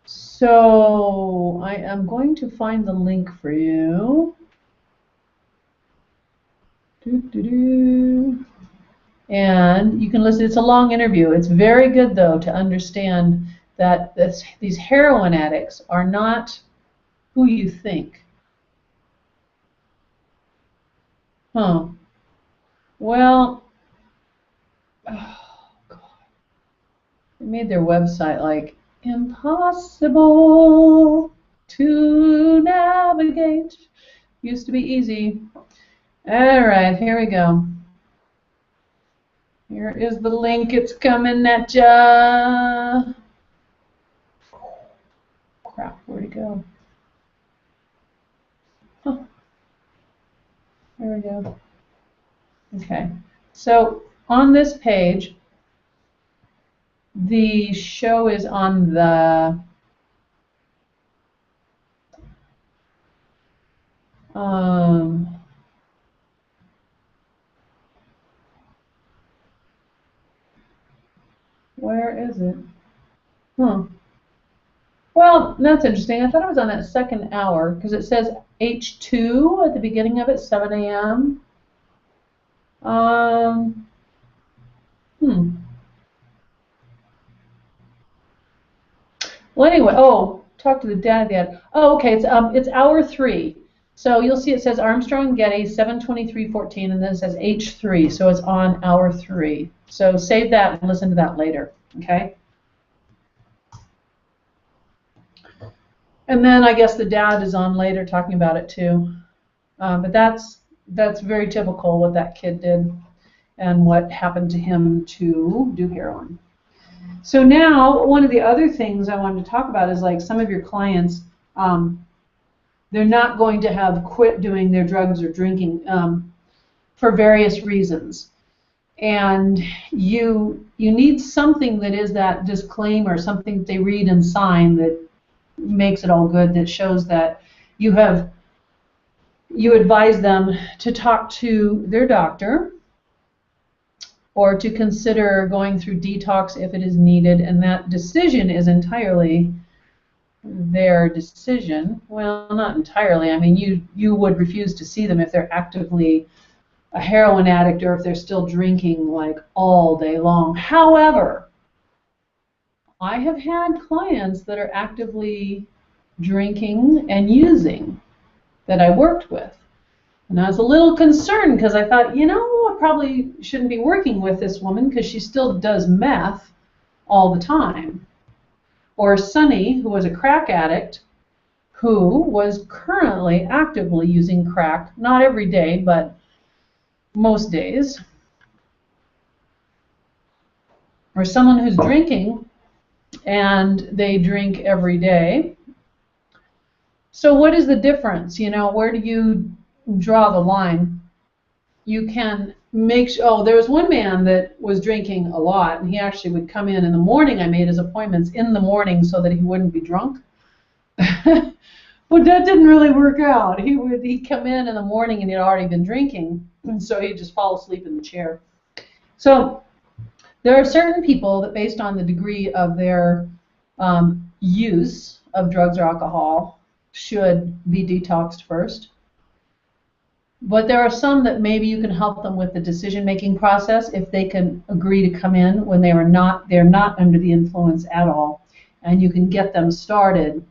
So I am going to find the link for you. And you can listen. It's a long interview. It's very good, though, to understand that these heroin addicts are not who you think. Huh. Well, oh, God. They made their website like impossible to navigate. Used to be easy. All right, here we go. Here is the link. It's coming at ya. Crap, where'd it go? Huh. There we go. Okay, so on this page, the show is on the where is it? Well, that's interesting. I thought it was on that second hour because it says H2 at the beginning of it, 7 a.m. Well, anyway, talk to the dad at the end. Oh, okay, it's hour 3. So you'll see it says Armstrong Getty 7:23:14, and then it says H3. So it's on hour 3. So save that and listen to that later. Okay. And then I guess the dad is on later talking about it too. But that's very typical what that kid did and what happened to him to do heroin. So now one of the other things I wanted to talk about is like some of your clients, they're not going to have quit doing their drugs or drinking for various reasons. And you need something that is that disclaimer, something that they read and sign that makes it all good, that shows that you advise them to talk to their doctor or to consider going through detox if it is needed, and that decision is entirely their decision. Well, not entirely. I mean, you would refuse to see them if they're actively a heroin addict or if they're still drinking like all day long. However, I have had clients that are actively drinking and using that I worked with. And I was a little concerned because I thought, I probably shouldn't be working with this woman because she still does meth all the time. Or Sunny, who was a crack addict, who was currently actively using crack, not every day, but most days. Or someone who's drinking and they drink every day. So what is the difference? Where do you draw the line? You can make sure, there was one man that was drinking a lot, and he actually would come in the morning. I made his appointments in the morning so that he wouldn't be drunk. But that didn't really work out. He'd come in the morning and he'd already been drinking, and so he'd just fall asleep in the chair. So there are certain people that, based on the degree of their use of drugs or alcohol, should be detoxed first. But there are some that maybe you can help them with the decision-making process if they can agree to come in when they're not under the influence at all, and you can get them started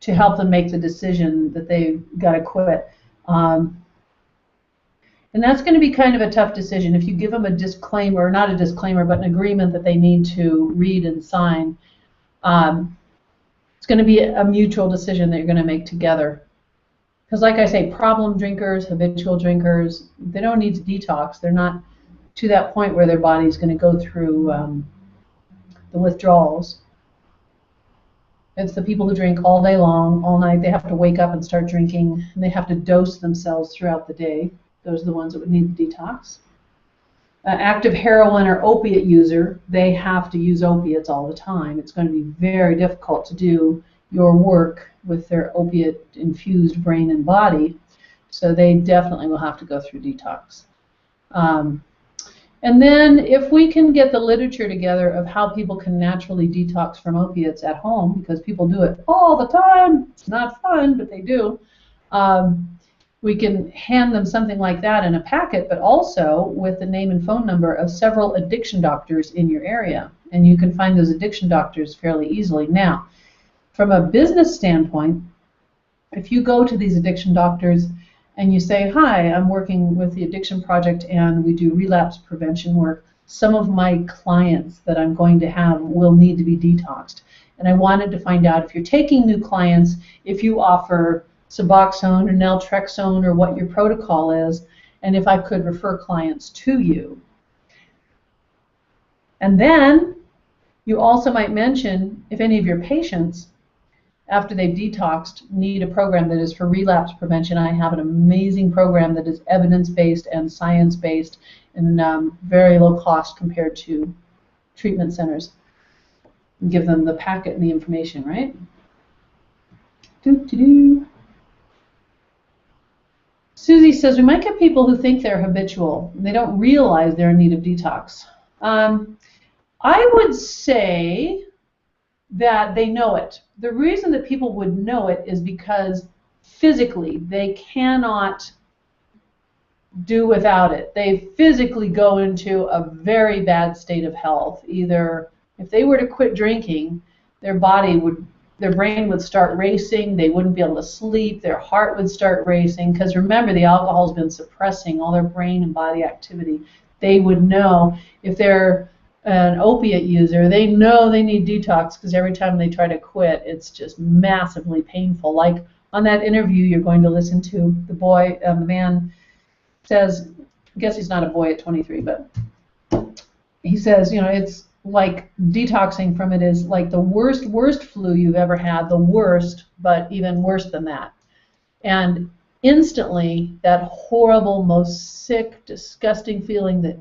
to help them make the decision that they've got to quit. And that's going to be kind of a tough decision. If you give them a disclaimer, not a disclaimer, but an agreement that they need to read and sign, it's going to be a mutual decision that you're going to make together. Because like I say, problem drinkers, habitual drinkers, they don't need to detox. They're not to that point where their body's going to go through the withdrawals. It's the people who drink all day long, all night. They have to wake up and start drinking, and they have to dose themselves throughout the day. Those are the ones that would need the detox. Active heroin or opiate user, they have to use opiates all the time. It's going to be very difficult to do your work with their opiate-infused brain and body, so they definitely will have to go through detox. And then if we can get the literature together of how people can naturally detox from opiates at home, because people do it all the time, it's not fun, but they do, we can hand them something like that in a packet, but also with the name and phone number of several addiction doctors in your area. And you can find those addiction doctors fairly easily. Now, from a business standpoint, if you go to these addiction doctors and you say, hi, I'm working with the Addiction Project and we do relapse prevention work, some of my clients that I'm going to have will need to be detoxed. And I wanted to find out if you're taking new clients, if you offer Suboxone or Naltrexone or what your protocol is, and if I could refer clients to you. And then you also might mention if any of your patients, after they've detoxed, need a program that is for relapse prevention. I have an amazing program that is evidence-based and science-based and very low cost compared to treatment centers. And give them the packet and the information, right? Doo-doo-doo. Susie says, we might get people who think they're habitual. And they don't realize they're in need of detox. I would say that they know it. The reason that people would know it is because physically they cannot do without it. They physically go into a very bad state of health. Either if they were to quit drinking, their brain would start racing, they wouldn't be able to sleep, their heart would start racing, because remember, the alcohol's been suppressing all their brain and body activity. They would know if they're an opiate user, they know they need detox because every time they try to quit, it's just massively painful. Like on that interview you're going to listen to, the man says, I guess he's not a boy at 23, but he says, you know, it's like detoxing from it is like the worst flu you've ever had, the worst, but even worse than that. And instantly, that horrible, most sick, disgusting feeling, that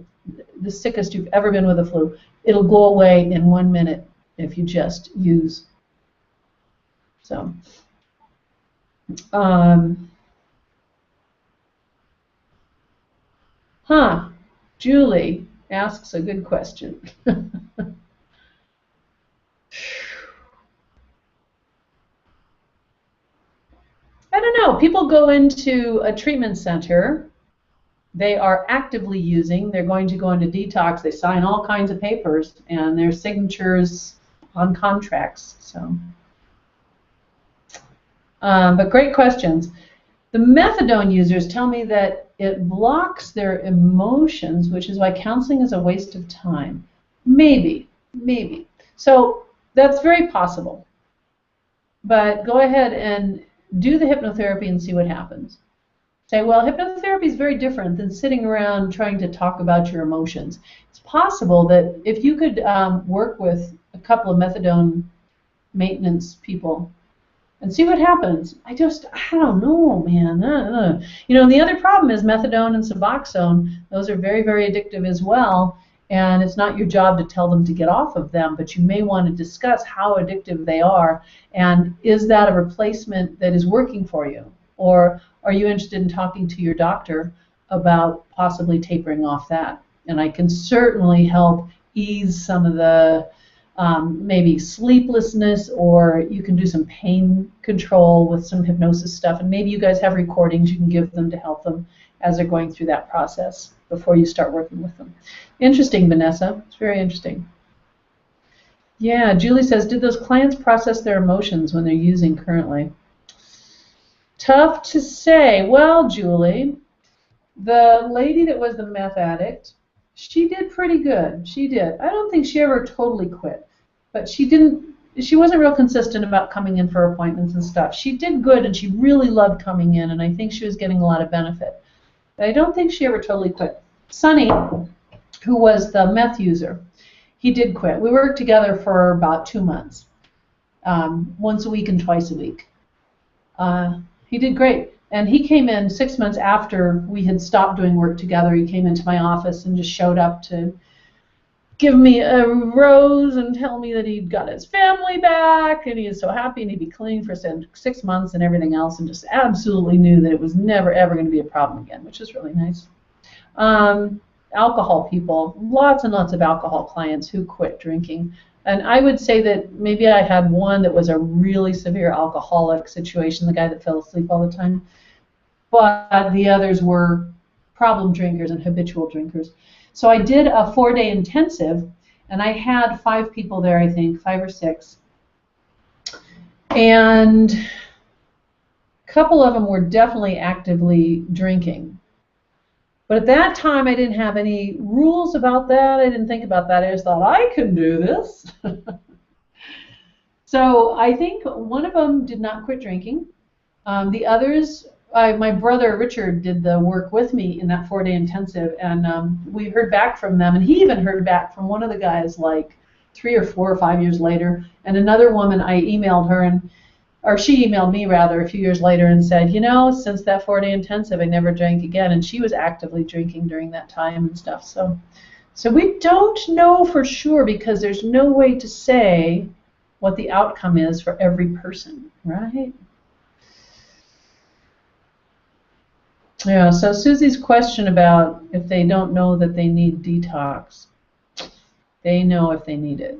the sickest you've ever been with a flu, it'll go away in 1 minute if you just use. So, Julie asks a good question. I don't know. People go into a treatment center. They are actively using. They're going to go into detox. They sign all kinds of papers, and their signatures on contracts. So, but great questions. The methadone users tell me that it blocks their emotions, which is why counseling is a waste of time. Maybe. So that's very possible. But go ahead and do the hypnotherapy and see what happens. Say, well, hypnotherapy is very different than sitting around trying to talk about your emotions. It's possible that if you could work with a couple of methadone maintenance people and see what happens. I don't know, man. You know, the other problem is methadone and Suboxone. Those are very, very addictive as well. And it's not your job to tell them to get off of them, but you may want to discuss how addictive they are, and is that a replacement that is working for you? Or are you interested in talking to your doctor about possibly tapering off that? And I can certainly help ease some of the maybe sleeplessness, or you can do some pain control with some hypnosis stuff, and maybe you guys have recordings you can give them to help them as they're going through that process before you start working with them. Interesting, Vanessa. It's very interesting. Yeah, Julie says, did those clients process their emotions when they're using currently? Tough to say. Well, Julie, the lady that was the meth addict, she did pretty good. She did. I don't think she ever totally quit, but she wasn't real consistent about coming in for appointments and stuff. She did good, and she really loved coming in, and I think she was getting a lot of benefit. But I don't think she ever totally quit. Sonny, who was the meth user, he did quit. We worked together for about 2 months, once a week and twice a week. He did great. And he came in 6 months after we had stopped doing work together. He came into my office and just showed up to give me a rose and tell me that he'd got his family back and he was so happy, and he'd be clean for 6 months and everything else, and just absolutely knew that it was never ever going to be a problem again, which is really nice. alcohol people, lots and lots of alcohol clients who quit drinking. And I would say that maybe I had one that was a really severe alcoholic situation, the guy that fell asleep all the time. But the others were problem drinkers and habitual drinkers. So I did a 4-day intensive, and I had 5 people there, I think, 5 or 6. And a couple of them were definitely actively drinking. But at that time, I didn't have any rules about that. I didn't think about that. I just thought, I can do this. So I think one of them did not quit drinking. The others, my brother Richard did the work with me in that 4-day intensive, and we heard back from them, and he even heard back from one of the guys like 3 or 4 or 5 years later. And another woman, I emailed her, or she emailed me rather a few years later and said, you know, since that 4-day intensive, I never drank again. And she was actively drinking during that time and stuff. So we don't know for sure because there's no way to say what the outcome is for every person, right? Yeah, so Susie's question about if they don't know that they need detox, they know if they need it.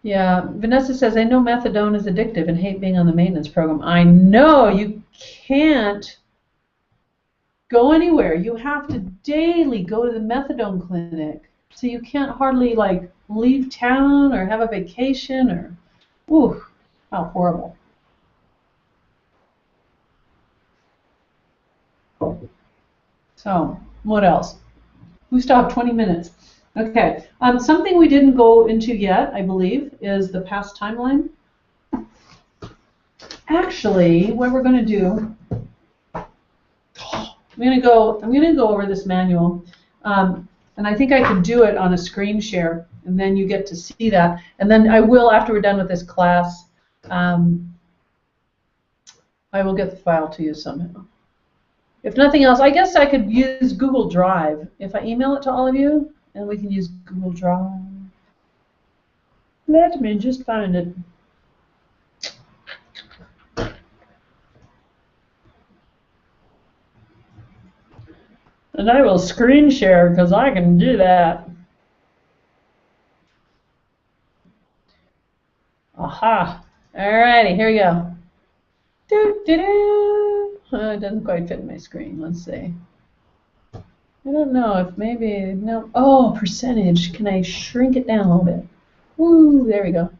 Yeah, Vanessa says, I know methadone is addictive and hate being on the maintenance program. I know, you can't go anywhere. You have to daily go to the methadone clinic. So you can't hardly like leave town or have a vacation or, ooh, how horrible. So, what else? We stopped 20 minutes. Okay, something we didn't go into yet, I believe, is the past timeline. Actually, what we're going to do, I'm going to go over this manual, and I think I can do it on a screen share, and then you get to see that. And then I will, after we're done with this class, I will get the file to you somehow. If nothing else, I guess I could use Google Drive. If I email it to all of you, and we can use Google Drive. Let me just find it. And I will screen share because I can do that. Aha. Alrighty, here we go. It doesn't quite fit in my screen. Let's see. I don't know if maybe, no. Oh, percentage. Can I shrink it down a little bit? Woo, there we go.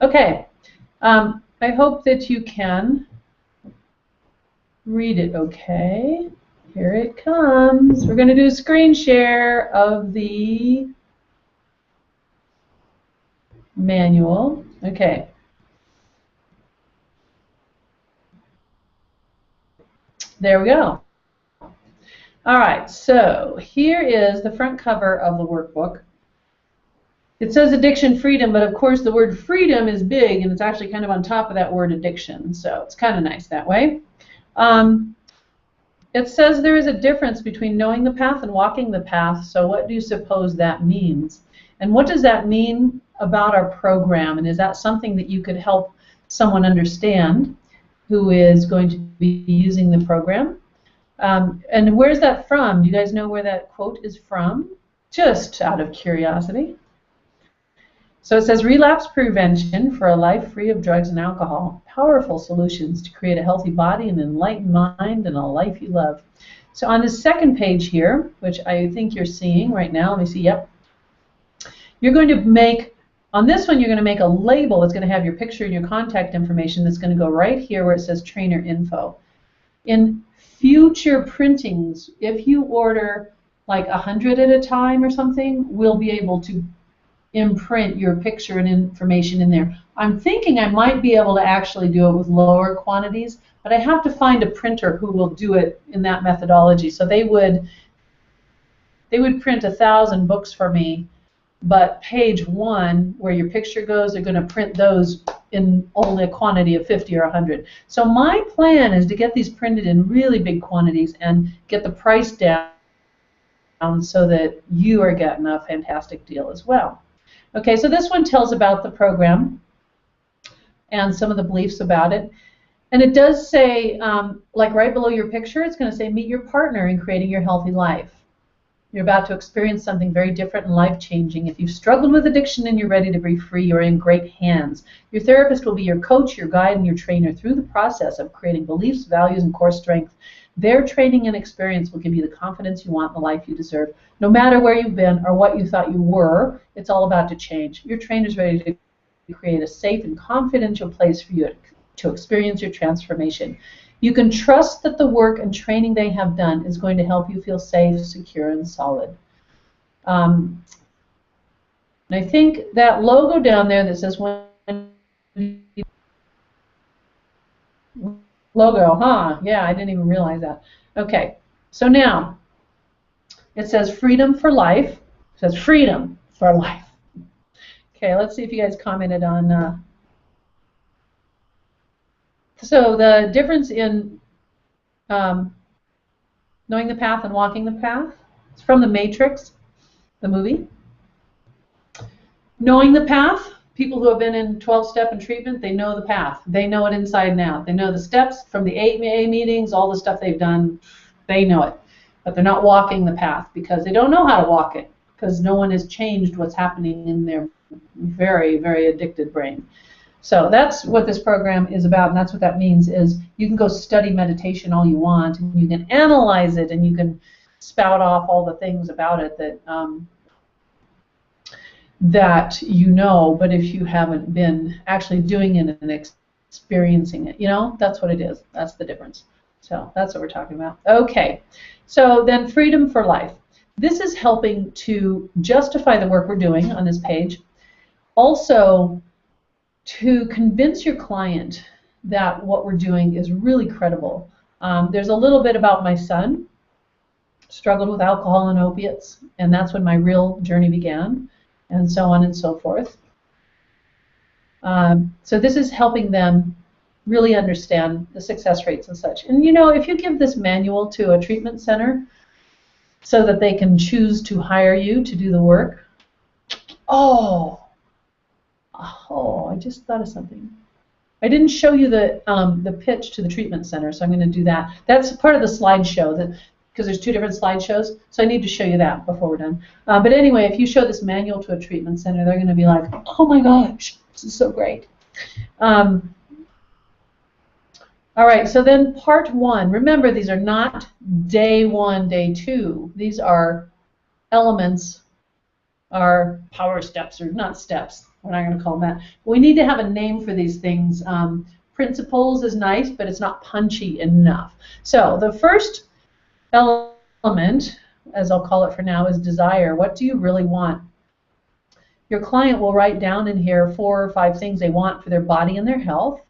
Okay. I hope that you can read it okay. Here it comes. We're going to do a screen share of the manual. Okay. There we go. All right, so here is the front cover of the workbook. It says addiction freedom, but of course the word freedom is big, and it's actually kind of on top of that word addiction, so it's kind of nice that way. It says there is a difference between knowing the path and walking the path, so what do you suppose that means? And what does that mean about our program, and is that something that you could help someone understand who is going to be using the program? And where's that from? Do you guys know where that quote is from? Just out of curiosity. So it says, relapse prevention for a life free of drugs and alcohol. Powerful solutions to create a healthy body, an enlightened mind, and a life you love. So on this second page here, which I think you're seeing right now, let me see, yep. You're going to make, on this one, you're going to make a label that's going to have your picture and your contact information that's going to go right here where it says trainer info. In future printings, if you order like 100 at a time or something, we'll be able to imprint your picture and information in there. I'm thinking I might be able to actually do it with lower quantities, but I have to find a printer who will do it in that methodology. So they would print 1,000 books for me, but page 1, where your picture goes, they're going to print those in only a quantity of 50 or 100. So my plan is to get these printed in really big quantities and get the price down so that you are getting a fantastic deal as well. Okay, so this one tells about the program and some of the beliefs about it. And it does say, like right below your picture, it's going to say, meet your partner in creating your healthy life. You're about to experience something very different and life-changing. If you've struggled with addiction and you're ready to be free, you're in great hands. Your therapist will be your coach, your guide, and your trainer through the process of creating beliefs, values, and core strength. Their training and experience will give you the confidence you want in the life you deserve. No matter where you've been or what you thought you were, it's all about to change. Your trainer's ready to create a safe and confidential place for you to experience your transformation. You can trust that the work and training they have done is going to help you feel safe, secure, and solid. And I think that logo down there that says logo, huh? Yeah, I didn't even realize that. Okay, so now it says freedom for life. It says freedom for life. Okay, let's see if you guys commented on. So the difference in knowing the path and walking the path, it's from The Matrix, the movie. Knowing the path, people who have been in 12-step and treatment, they know the path. They know it inside and out. They know the steps from the 8A meetings, all the stuff they've done, they know it. But they're not walking the path because they don't know how to walk it, because no one has changed what's happening in their very, very addicted brain. So that's what this program is about, and that's what that means is you can go study meditation all you want, and you can analyze it, and you can spout off all the things about it that that you know, but if you haven't been actually doing it and experiencing it, you know, that's what it is. That's the difference. So that's what we're talking about. Okay, so then freedom for life. This is helping to justify the work we're doing on this page. Also, to convince your client that what we're doing is really credible. There's a little bit about my son, struggled with alcohol and opiates, and that's when my real journey began, and so on and so forth. So this is helping them really understand the success rates and such. And you know, if you give this manual to a treatment center so that they can choose to hire you to do the work, oh, I just thought of something. I didn't show you the pitch to the treatment center, so I'm going to do that. That's part of the slideshow, because there's two different slideshows, so I need to show you that before we're done. But anyway, if you show this manual to a treatment center, they're going to be like, oh my gosh, this is so great. All right, so then part one. Remember, these are not day one, day two. These are elements, are power steps, or not steps. We're not going to call them that. We need to have a name for these things. Principles is nice, but it's not punchy enough. So the first element, as I'll call it for now, is desire. What do you really want? Your client will write down in here 4 or 5 things they want for their body and their health.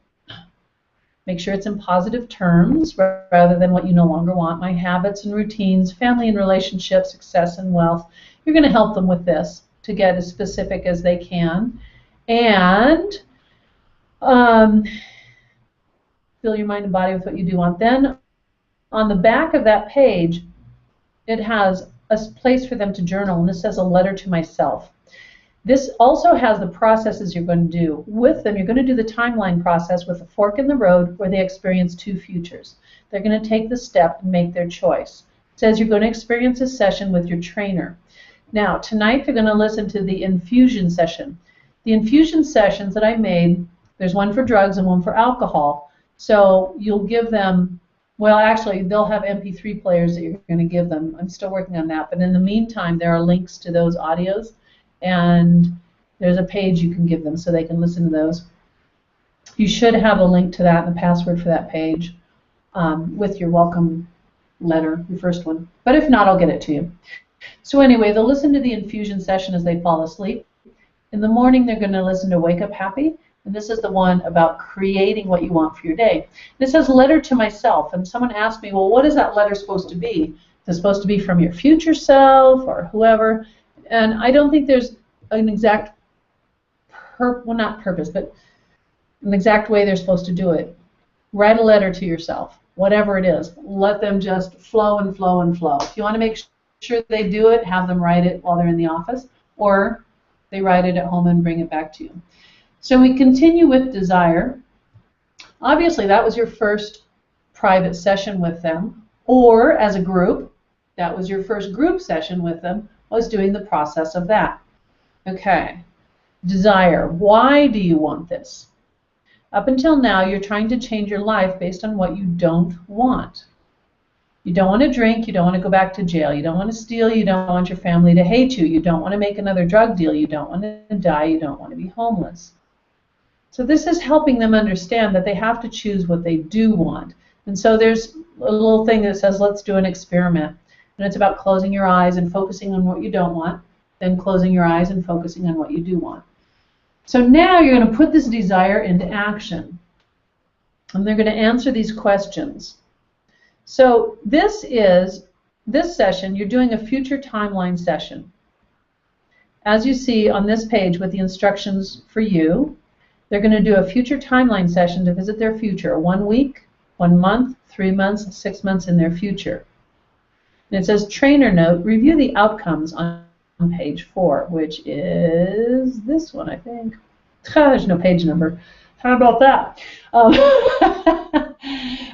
Make sure it's in positive terms rather than what you no longer want. My habits and routines, family and relationships, success and wealth. You're going to help them with this to get as specific as they can. And fill your mind and body with what you do want. Then on the back of that page, it has a place for them to journal, and this says a letter to myself. This also has the processes you're going to do. With them, you're going to do the timeline process with a fork in the road where they experience 2 futures. They're going to take the step and make their choice. It says you're going to experience a session with your trainer. Now, tonight they're going to listen to the infusion session. The infusion sessions that I made, there's one for drugs and one for alcohol. So you'll give them, well, actually, they'll have MP3 players that you're going to give them. I'm still working on that. But in the meantime, there are links to those audios, and there's a page you can give them so they can listen to those. You should have a link to that and the password for that page with your welcome letter, your first one. But if not, I'll get it to you. So anyway, they'll listen to the infusion session as they fall asleep. In the morning, they're going to listen to Wake Up Happy, and this is the one about creating what you want for your day. This says letter to myself, and someone asked me, well, what is that letter supposed to be? Is it supposed to be from your future self or whoever? And I don't think there's an exact, well, not purpose, but an exact way they're supposed to do it. Write a letter to yourself, whatever it is. Let them just flow and flow and flow. If you want to make sure they do it, have them write it while they're in the office, or they write it at home and bring it back to you. So we continue with desire. Obviously, that was your first private session with them, or as a group, that was your first group session with them, was doing the process of that. Okay. Desire. Why do you want this? Up until now, you're trying to change your life based on what you don't want. You don't want to drink, you don't want to go back to jail, you don't want to steal, you don't want your family to hate you, you don't want to make another drug deal, you don't want to die, you don't want to be homeless. So this is helping them understand that they have to choose what they do want. And so there's a little thing that says, let's do an experiment. And it's about closing your eyes and focusing on what you don't want, then closing your eyes and focusing on what you do want. So now you're going to put this desire into action. And they're going to answer these questions. So this session, you're doing a future timeline session. As you see on this page with the instructions for you, they're going to do a future timeline session to visit their future, 1 week, 1 month, 3 months, 6 months in their future. And it says, trainer note, review the outcomes on page 4, which is this one, I think. There's no page number. How about that?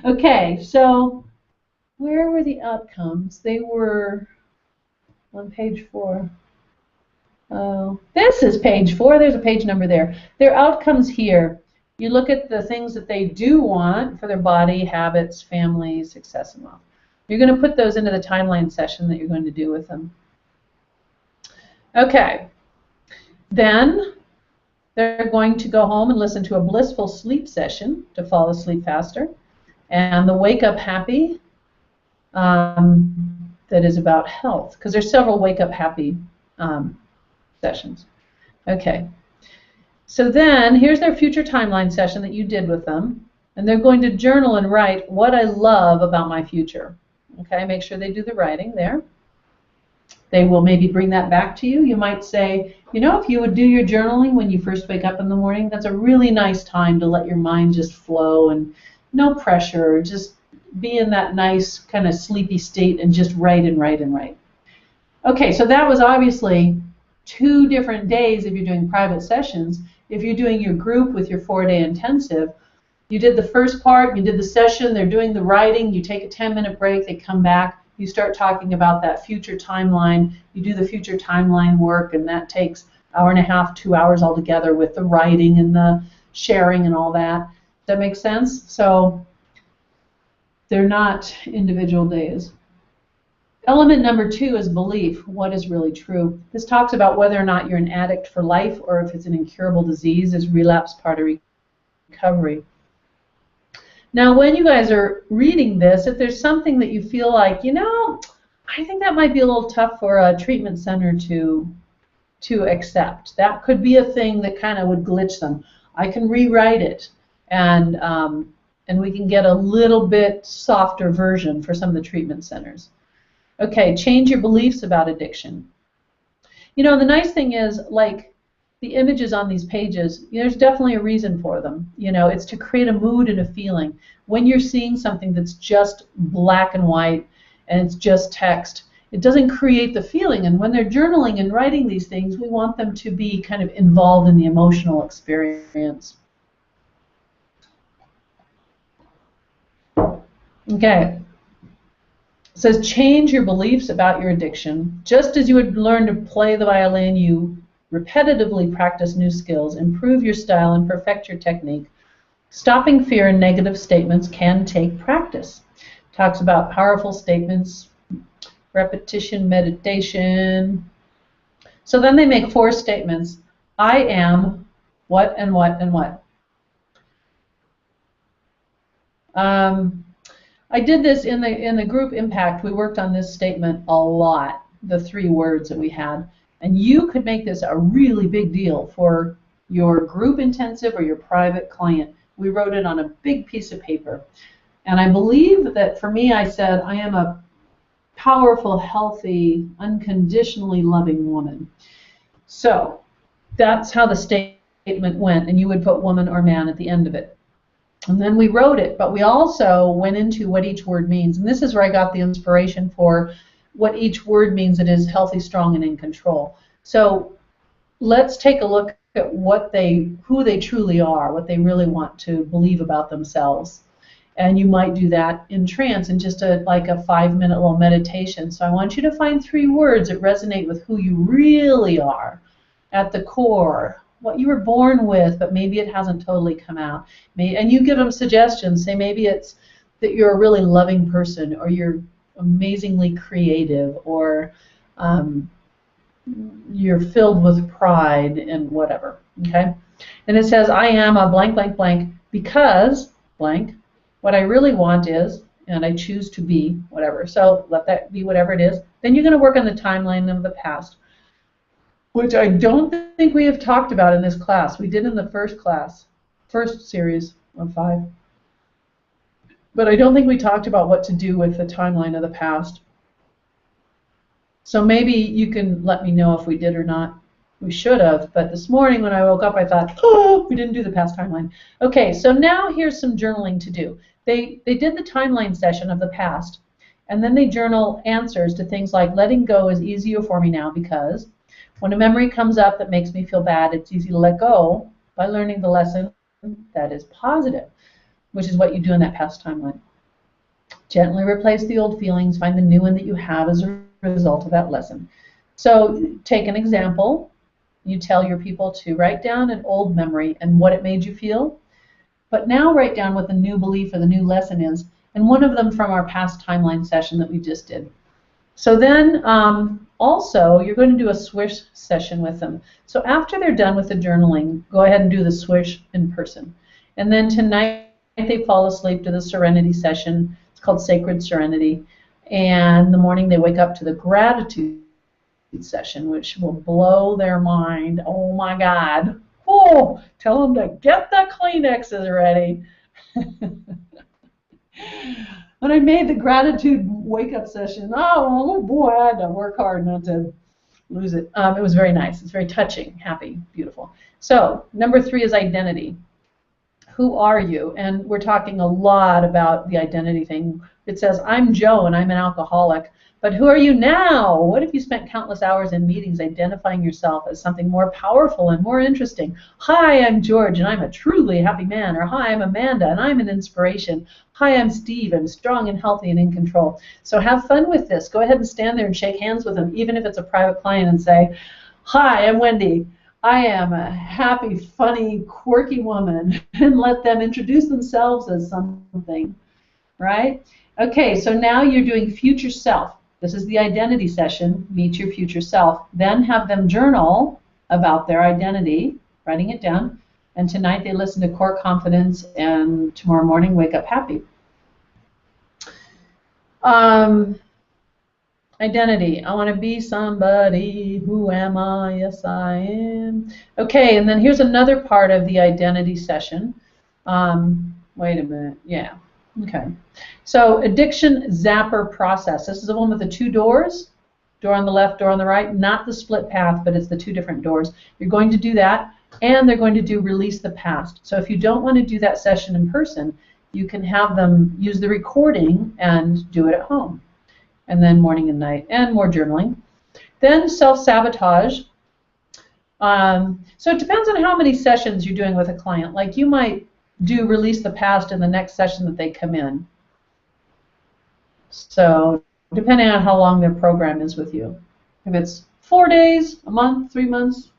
Okay, so where were the outcomes? They were on page 4. Oh, this is page 4. There's a page number there. Their outcomes here. You look at the things that they do want for their body, habits, family, success, and wealth. You're going to put those into the timeline session that you're going to do with them. Okay. Then they're going to go home and listen to a blissful sleep session to fall asleep faster, and the wake up happy that is about health, because there's several wake up happy sessions. Okay. So then here's their future timeline session that you did with them, and they're going to journal and write what I love about my future. Okay, make sure they do the writing there. They will maybe bring that back to you. You might say, you know, if you would do your journaling when you first wake up in the morning, that's a really nice time to let your mind just flow and no pressure, just be in that nice kind of sleepy state and just write and write and write. Okay, so that was obviously 2 different days if you're doing private sessions. If you're doing your group with your 4-day intensive, you did the first part, you did the session, they're doing the writing, you take a 10-minute break, they come back, you start talking about that future timeline, you do the future timeline work, and that takes 1.5 hours, 2 hours altogether with the writing and the sharing and all that. Does that make sense? So they're not individual days. Element number 2 is belief. What is really true? This talks about whether or not you're an addict for life or if it's an incurable disease. Is relapse part of recovery? Now, when you guys are reading this, if there's something that you feel like, you know, I think that might be a little tough for a treatment center to accept. That could be a thing that kind of would glitch them. I can rewrite it, and we can get a little bit softer version for some of the treatment centers. Okay, change your beliefs about addiction. You know, the nice thing is, like, the images on these pages, you know, there's definitely a reason for them. You know, it's to create a mood and a feeling. When you're seeing something that's just black and white and it's just text, it doesn't create the feeling. And when they're journaling and writing these things, we want them to be kind of involved in the emotional experience. Okay. It says change your beliefs about your addiction. Just as you would learn to play the violin, you repetitively practice new skills, improve your style, and perfect your technique. Stopping fear and negative statements can take practice. Talks about powerful statements, repetition, meditation. So then they make 4 statements. I am what and what and what. I did this in the group impact. We worked on this statement a lot, the 3 words that we had. And you could make this a really big deal for your group intensive or your private client. We wrote it on a big piece of paper. And I believe that for me, I said, I am a powerful, healthy, unconditionally loving woman. So that's how the statement went. And you would put woman or man at the end of it. And then we wrote it, but we also went into what each word means. And this is where I got the inspiration for what each word means. It is healthy, strong, and in control. So let's take a look at who they truly are, what they really want to believe about themselves. And you might do that in trance in just like a 5-minute little meditation. So I want you to find 3 words that resonate with who you really are at the core, what you were born with, but maybe it hasn't totally come out. And you give them suggestions. Say maybe it's that you're a really loving person, or you're amazingly creative, or you're filled with pride and whatever. Okay? And it says, I am a blank, blank, blank, because blank. What I really want is, and I choose to be, whatever. So let that be whatever it is. Then you're going to work on the timeline of the past, which I don't think we have talked about in this class. We did in the first series of 5. But I don't think we talked about what to do with the timeline of the past. So maybe you can let me know if we did or not. We should have, but this morning when I woke up I thought, oh, we didn't do the past timeline. Okay, so now here's some journaling to do. They did the timeline session of the past, and then they journal answers to things like, letting go is easier for me now because when a memory comes up that makes me feel bad, it's easy to let go by learning the lesson that is positive, which is what you do in that past timeline. Gently replace the old feelings, find the new one that you have as a result of that lesson. So take an example. You tell your people to write down an old memory and what it made you feel, but now write down what the new belief or the new lesson is, and one of them from our past timeline session that we just did. So then also you're going to do a swish session with them. So after they're done with the journaling, go ahead and do the swish in person. And then tonight they fall asleep to the serenity session. It's called Sacred Serenity. And in the morning they wake up to the gratitude session, which will blow their mind. Oh my God. Oh, tell them to get the Kleenexes ready. When I made the gratitude wake-up session, oh boy, I had to work hard not to lose it. It was very nice. It's very touching, happy, beautiful. So number 3 is identity. Who are you? And we're talking a lot about the identity thing. It says, I'm Joe and I'm an alcoholic. But who are you now? What if you spent countless hours in meetings identifying yourself as something more powerful and more interesting? Hi, I'm George and I'm a truly happy man. Or hi, I'm Amanda and I'm an inspiration. Hi, I'm Steve. I'm strong and healthy and in control. So have fun with this. Go ahead and stand there and shake hands with them, even if it's a private client, and say, hi, I'm Wendy. I am a happy, funny, quirky woman, and let them introduce themselves as something, right? Okay, so now you're doing future self. This is the identity session, meet your future self. Then have them journal about their identity, writing it down, and tonight they listen to Core Confidence, and tomorrow morning wake up happy. Identity. I want to be somebody. Who am I? Yes, I am. Okay, and then here's another part of the identity session. Wait a minute. Yeah. Okay. So addiction zapper process. This is the one with the 2 doors. Door on the left, door on the right. Not the split path, but it's the 2 different doors. You're going to do that, and they're going to do release the past. So if you don't want to do that session in person, you can have them use the recording and do it at home. And then morning and night, and more journaling. Then self-sabotage. So it depends on how many sessions you're doing with a client. Like you might do release the past in the next session that they come in. So depending on how long their program is with you. If it's 4 days, a month, 3 months,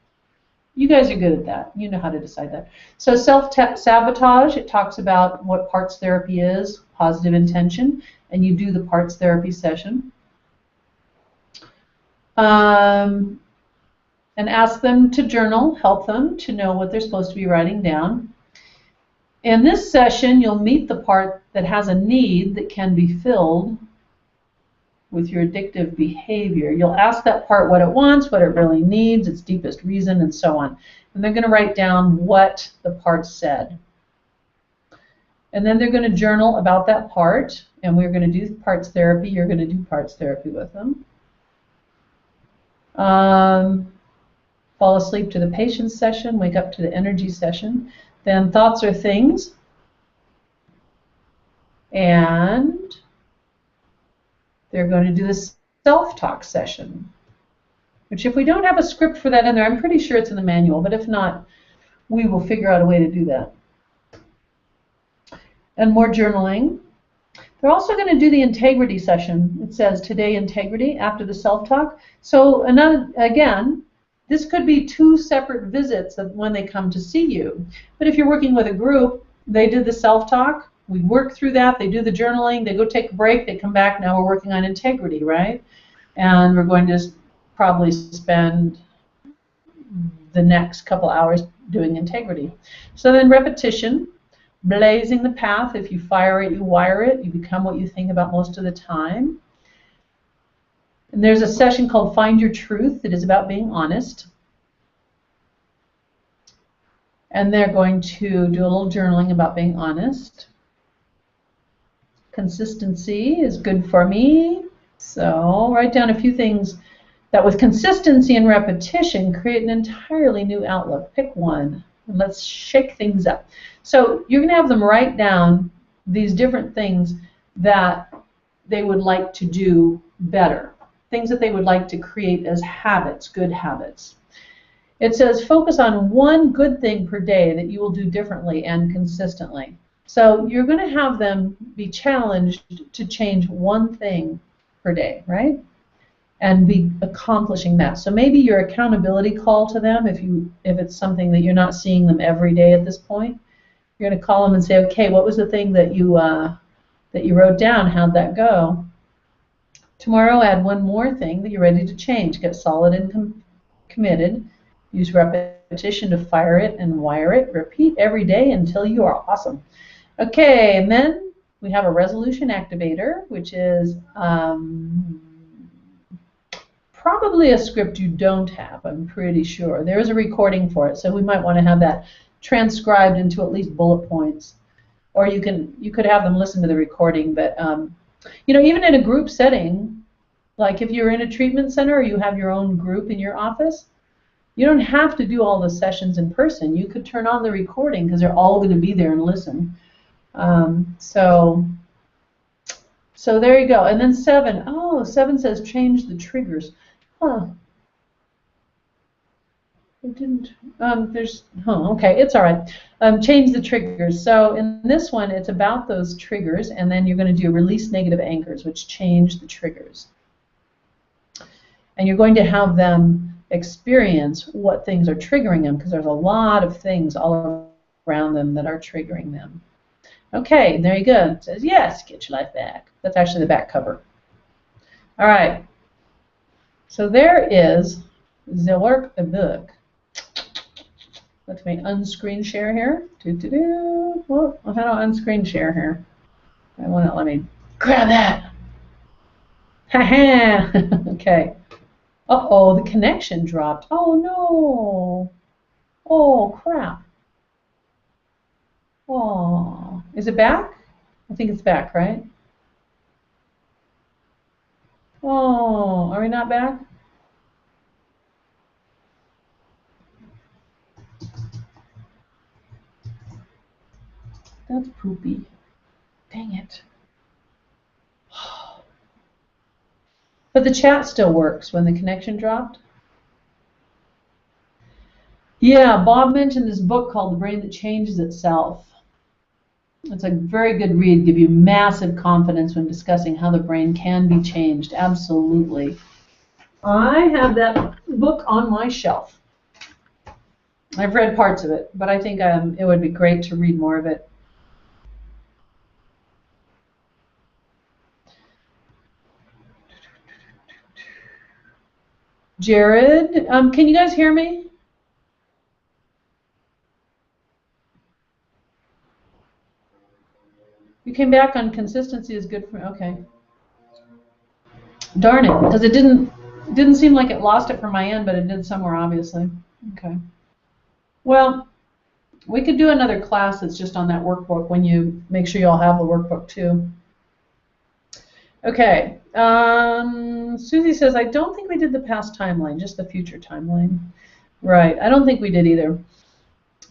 you guys are good at that. You know how to decide that. So self-sabotage, it talks about what parts therapy is, positive intention, and you do the parts therapy session. And ask them to journal, help them to know what they're supposed to be writing down. In this session, you'll meet the part that has a need that can be filled with your addictive behavior. You'll ask that part what it wants, what it really needs, its deepest reason, and so on. And they're going to write down what the part said. And then they're going to journal about that part, and we're going to do parts therapy. You're going to do parts therapy with them. Fall asleep to the patience session, wake up to the energy session. Then thoughts are things. And they're going to do the self-talk session. which if we don't have a script for that in there, I'm pretty sure it's in the manual, but if not, we will figure out a way to do that. And more journaling. They're also going to do the integrity session. It says today integrity after the self-talk. So again, this could be 2 separate visits of when they come to see you. But if you're working with a group, they did the self-talk, we work through that, they do the journaling, they go take a break, they come back, now we're working on integrity, right? And we're going to probably spend the next couple hours doing integrity. So then repetition, blazing the path. If you fire it, you wire it. You become what you think about most of the time. And there's a session called Find Your Truth that is about being honest. And they're going to do a little journaling about being honest. Consistency is good for me. So write down a few things that with consistency and repetition create an entirely new outlook. Pick one and let's shake things up. So you're going to have them write down these different things that they would like to do better, things that they would like to create as habits, good habits. It says focus on one good thing per day that you will do differently and consistently. So you're going to have them be challenged to change one thing per day, right? And be accomplishing that. So maybe your accountability call to them, if it's something that you're not seeing them every day at this point, you're going to call them and say, okay, what was the thing that you wrote down? How'd that go? Tomorrow, add one more thing that you're ready to change. Get solid and committed. Use repetition to fire it and wire it. Repeat every day until you are awesome. Okay, and then we have a resolution activator, which is probably a script you don't have, I'm pretty sure. There is a recording for it, so we might want to have that transcribed into at least bullet points. Or you could have them listen to the recording, but you know, even in a group setting, like if you're in a treatment center or you have your own group in your office, you don't have to do all the sessions in person. You could turn on the recording because they're all going to be there and listen. So there you go. And then 7. Oh, 7 says change the triggers. Huh. It didn't. Okay, it's all right. Change the triggers. So in this one, it's about those triggers, and then you're going to do release negative anchors, which change the triggers. And you're going to have them experience what things are triggering them, because there's a lot of things all around them that are triggering them. Okay, there you go. It says, yes, get your life back. That's actually the back cover. All right. So there is the workbook. Let me unscreen share here. Well, how do I unscreen share here? I want to let me grab that. Ha-ha. Okay. Uh-oh, the connection dropped. Oh, no. Oh, crap. Oh, is it back? I think it's back, right? Oh, are we not back? That's poopy. Dang it. But the chat still works when the connection dropped. Yeah, Bob mentioned this book called The Brain That Changes Itself. It's a very good read, give you massive confidence when discussing how the brain can be changed. Absolutely. I have that book on my shelf. I've read parts of it, but I think it would be great to read more of it. Jared, can you guys hear me? You came back on consistency is good for me. Okay. Darn it, because it didn't seem like it lost it from my end, but it did somewhere obviously. Okay. Well, we could do another class that's just on that workbook when you make sure you all have the workbook too. Okay. Susie says, I don't think we did the past timeline, just the future timeline. Right. I don't think we did either.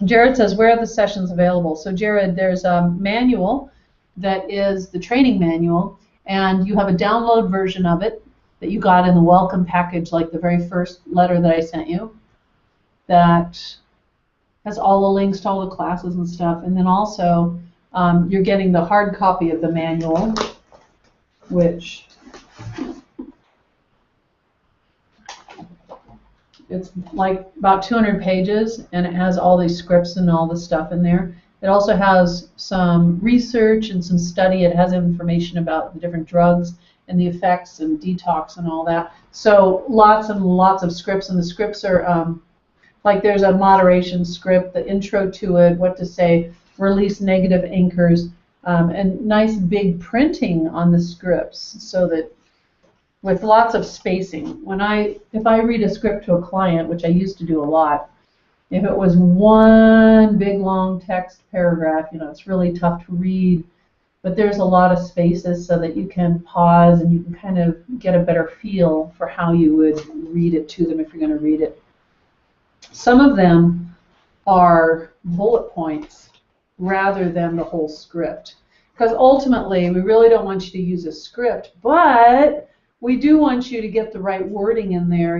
Jared says, where are the sessions available? So Jared, there's a manual that is the training manual, and you have a download version of it, that you got in the welcome package, like the very first letter that I sent you, that has all the links to all the classes and stuff. And then also, you're getting the hard copy of the manual, which it's like about 200 pages, and it has all these scripts and all this stuff in there. It also has some research and some study. It has information about the different drugs and the effects and detox and all that. So lots and lots of scripts, and the scripts are like there's a moderation script, the intro to it, what to say, release negative anchors, and nice big printing on the scripts, so that with lots of spacing. If I read a script to a client, which I used to do a lot, if it was one big long text paragraph, it's really tough to read, but there's a lot of spaces so that you can pause and you can kind of get a better feel for how you would read it to them if you're going to read it. Some of them are bullet points rather than the whole script, because ultimately we really don't want you to use a script, but we do want you to get the right wording in there,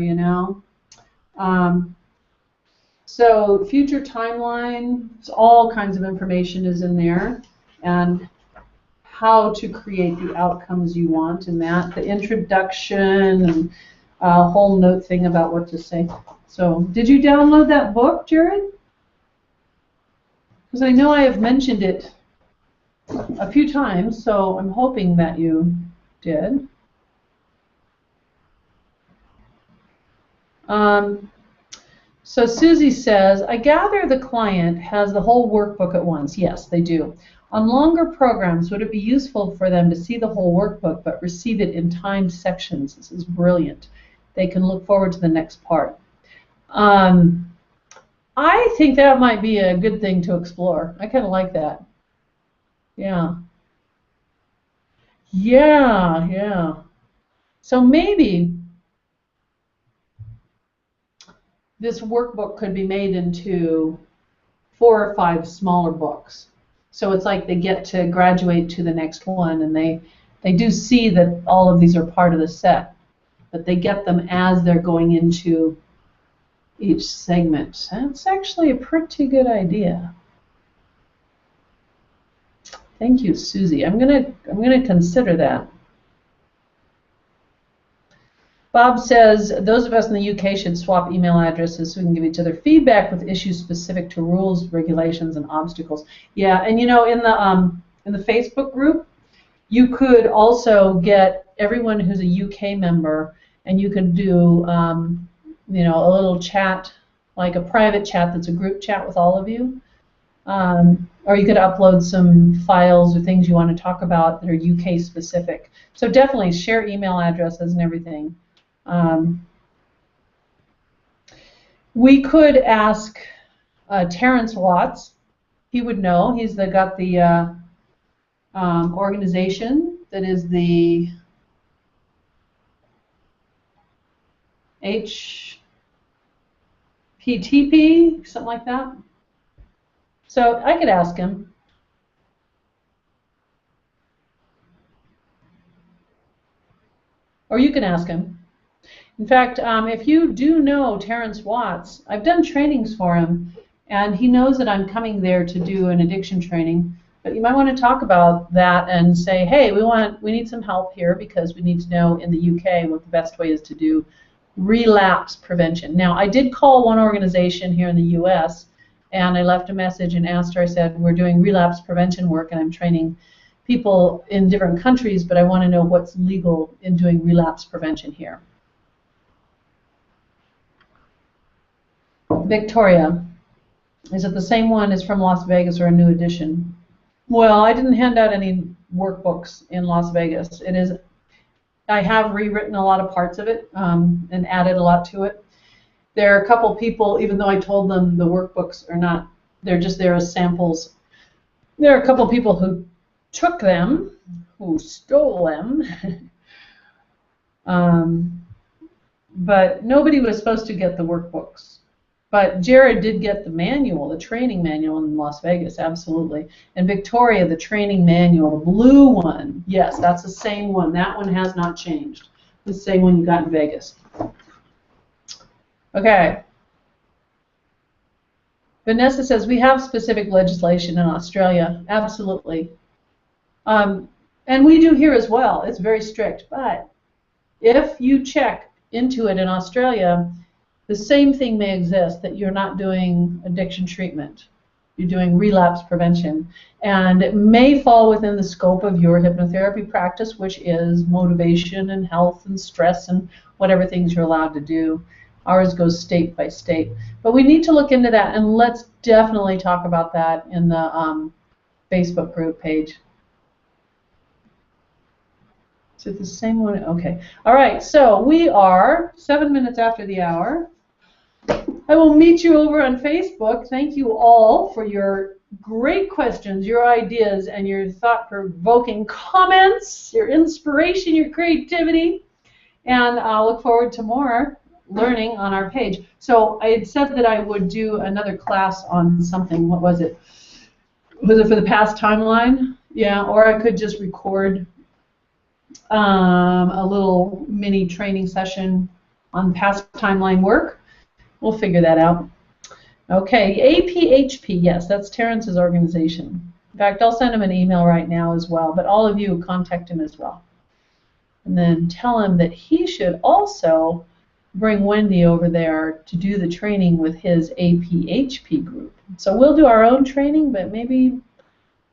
So future timeline, all kinds of information is in there, and how to create the outcomes you want in that, the introduction, and a whole note thing about what to say. So did you download that book, Jared? Because I know I have mentioned it a few times, so I'm hoping that you did. So Susie says, I gather the client has the whole workbook at once. Yes, they do. On longer programs, would it be useful for them to see the whole workbook but receive it in timed sections? This is brilliant. They can look forward to the next part. I think that might be a good thing to explore. I kind of like that. Yeah. Yeah. So maybe this workbook could be made into 4 or 5 smaller books. So it's like they get to graduate to the next one, and they do see that all of these are part of the set, but they get them as they're going into each segment. That's actually a pretty good idea. Thank you, Susie. I'm gonna consider that. Bob says, those of us in the UK should swap email addresses so we can give each other feedback with issues specific to rules, regulations, and obstacles. Yeah, and in the Facebook group, you could also get everyone who's a UK member, and you could do a little chat, like a private chat that's a group chat with all of you. Or you could upload some files or things you want to talk about that are UK specific. So definitely share email addresses and everything. We could ask Terrence Watts. He would know. He's got the organization that is the HPTP, something like that. So I could ask him. Or you can ask him. In fact, if you do know Terrence Watts, I've done trainings for him, and he knows that I'm coming there to do an addiction training. But you might want to talk about that and say, hey, we need some help here because we need to know in the UK what the best way is to do relapse prevention. Now, I did call one organization here in the US, and I left a message and asked her, I said, we're doing relapse prevention work, and I'm training people in different countries, but I want to know what's legal in doing relapse prevention here. Victoria, is it the same one as from Las Vegas or a new edition? Well, I didn't hand out any workbooks in Las Vegas. I have rewritten a lot of parts of it and added a lot to it. There are a couple people, even though I told them the workbooks are not, they're just there as samples. There are a couple people who took them, who stole them, but nobody was supposed to get the workbooks. But Jared did get the manual, the training manual in Las Vegas, absolutely. And Victoria, the training manual, the blue one, yes, that's the same one. That one has not changed. the same one you got in Vegas. Okay. Vanessa says, we have specific legislation in Australia. Absolutely. And we do here as well. It's very strict. But if you check into it in Australia, the same thing may exist, that you're not doing addiction treatment. You're doing relapse prevention. And it may fall within the scope of your hypnotherapy practice, which is motivation and health and stress and whatever things you're allowed to do. Ours goes state by state. But we need to look into that, and let's definitely talk about that in the Facebook group page. Is it the same one? Okay. All right, so we are 7 minutes after the hour. I will meet you over on Facebook. Thank you all for your great questions, your ideas, and your thought-provoking comments, your inspiration, your creativity. And I'll look forward to more learning on our page. So I had said that I would do another class on something. What was it? Was it for the past timeline? Yeah, or I could just record a little mini training session on past timeline work. We'll figure that out. Okay, APHP, yes, that's Terrence's organization. In fact, I'll send him an email right now as well, but all of you contact him as well. And then tell him that he should also bring Wendy over there to do the training with his APHP group. So we'll do our own training, but maybe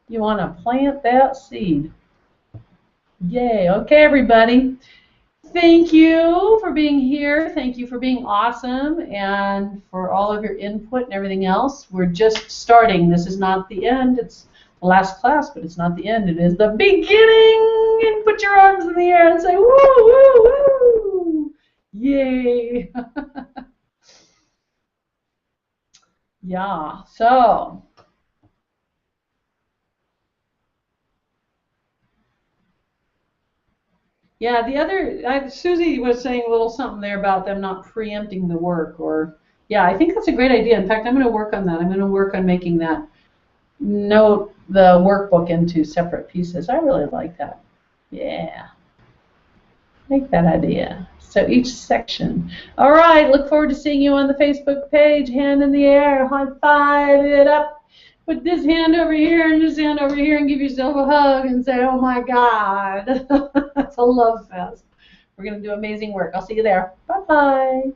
you want to plant that seed. Yay. Okay, everybody. Thank you for being here. Thank you for being awesome and for all of your input and everything else. We're just starting. This is not the end. It's the last class, but it's not the end. It is the beginning. And put your arms in the air and say, woo, woo, woo. Yay. Yeah, so. Yeah, the other, Susie was saying a little something there about them not preempting the work, or, yeah, I think that's a great idea. In fact, I'm going to work on that. I'm going to work on making that note, the workbook, into separate pieces. I really like that. Yeah. Like that idea. So each section. All right, look forward to seeing you on the Facebook page. Hand in the air, high five it up. Put this hand over here and this hand over here and give yourself a hug and say, oh my God. That's a love fest. We're going to do amazing work. I'll see you there. Bye-bye.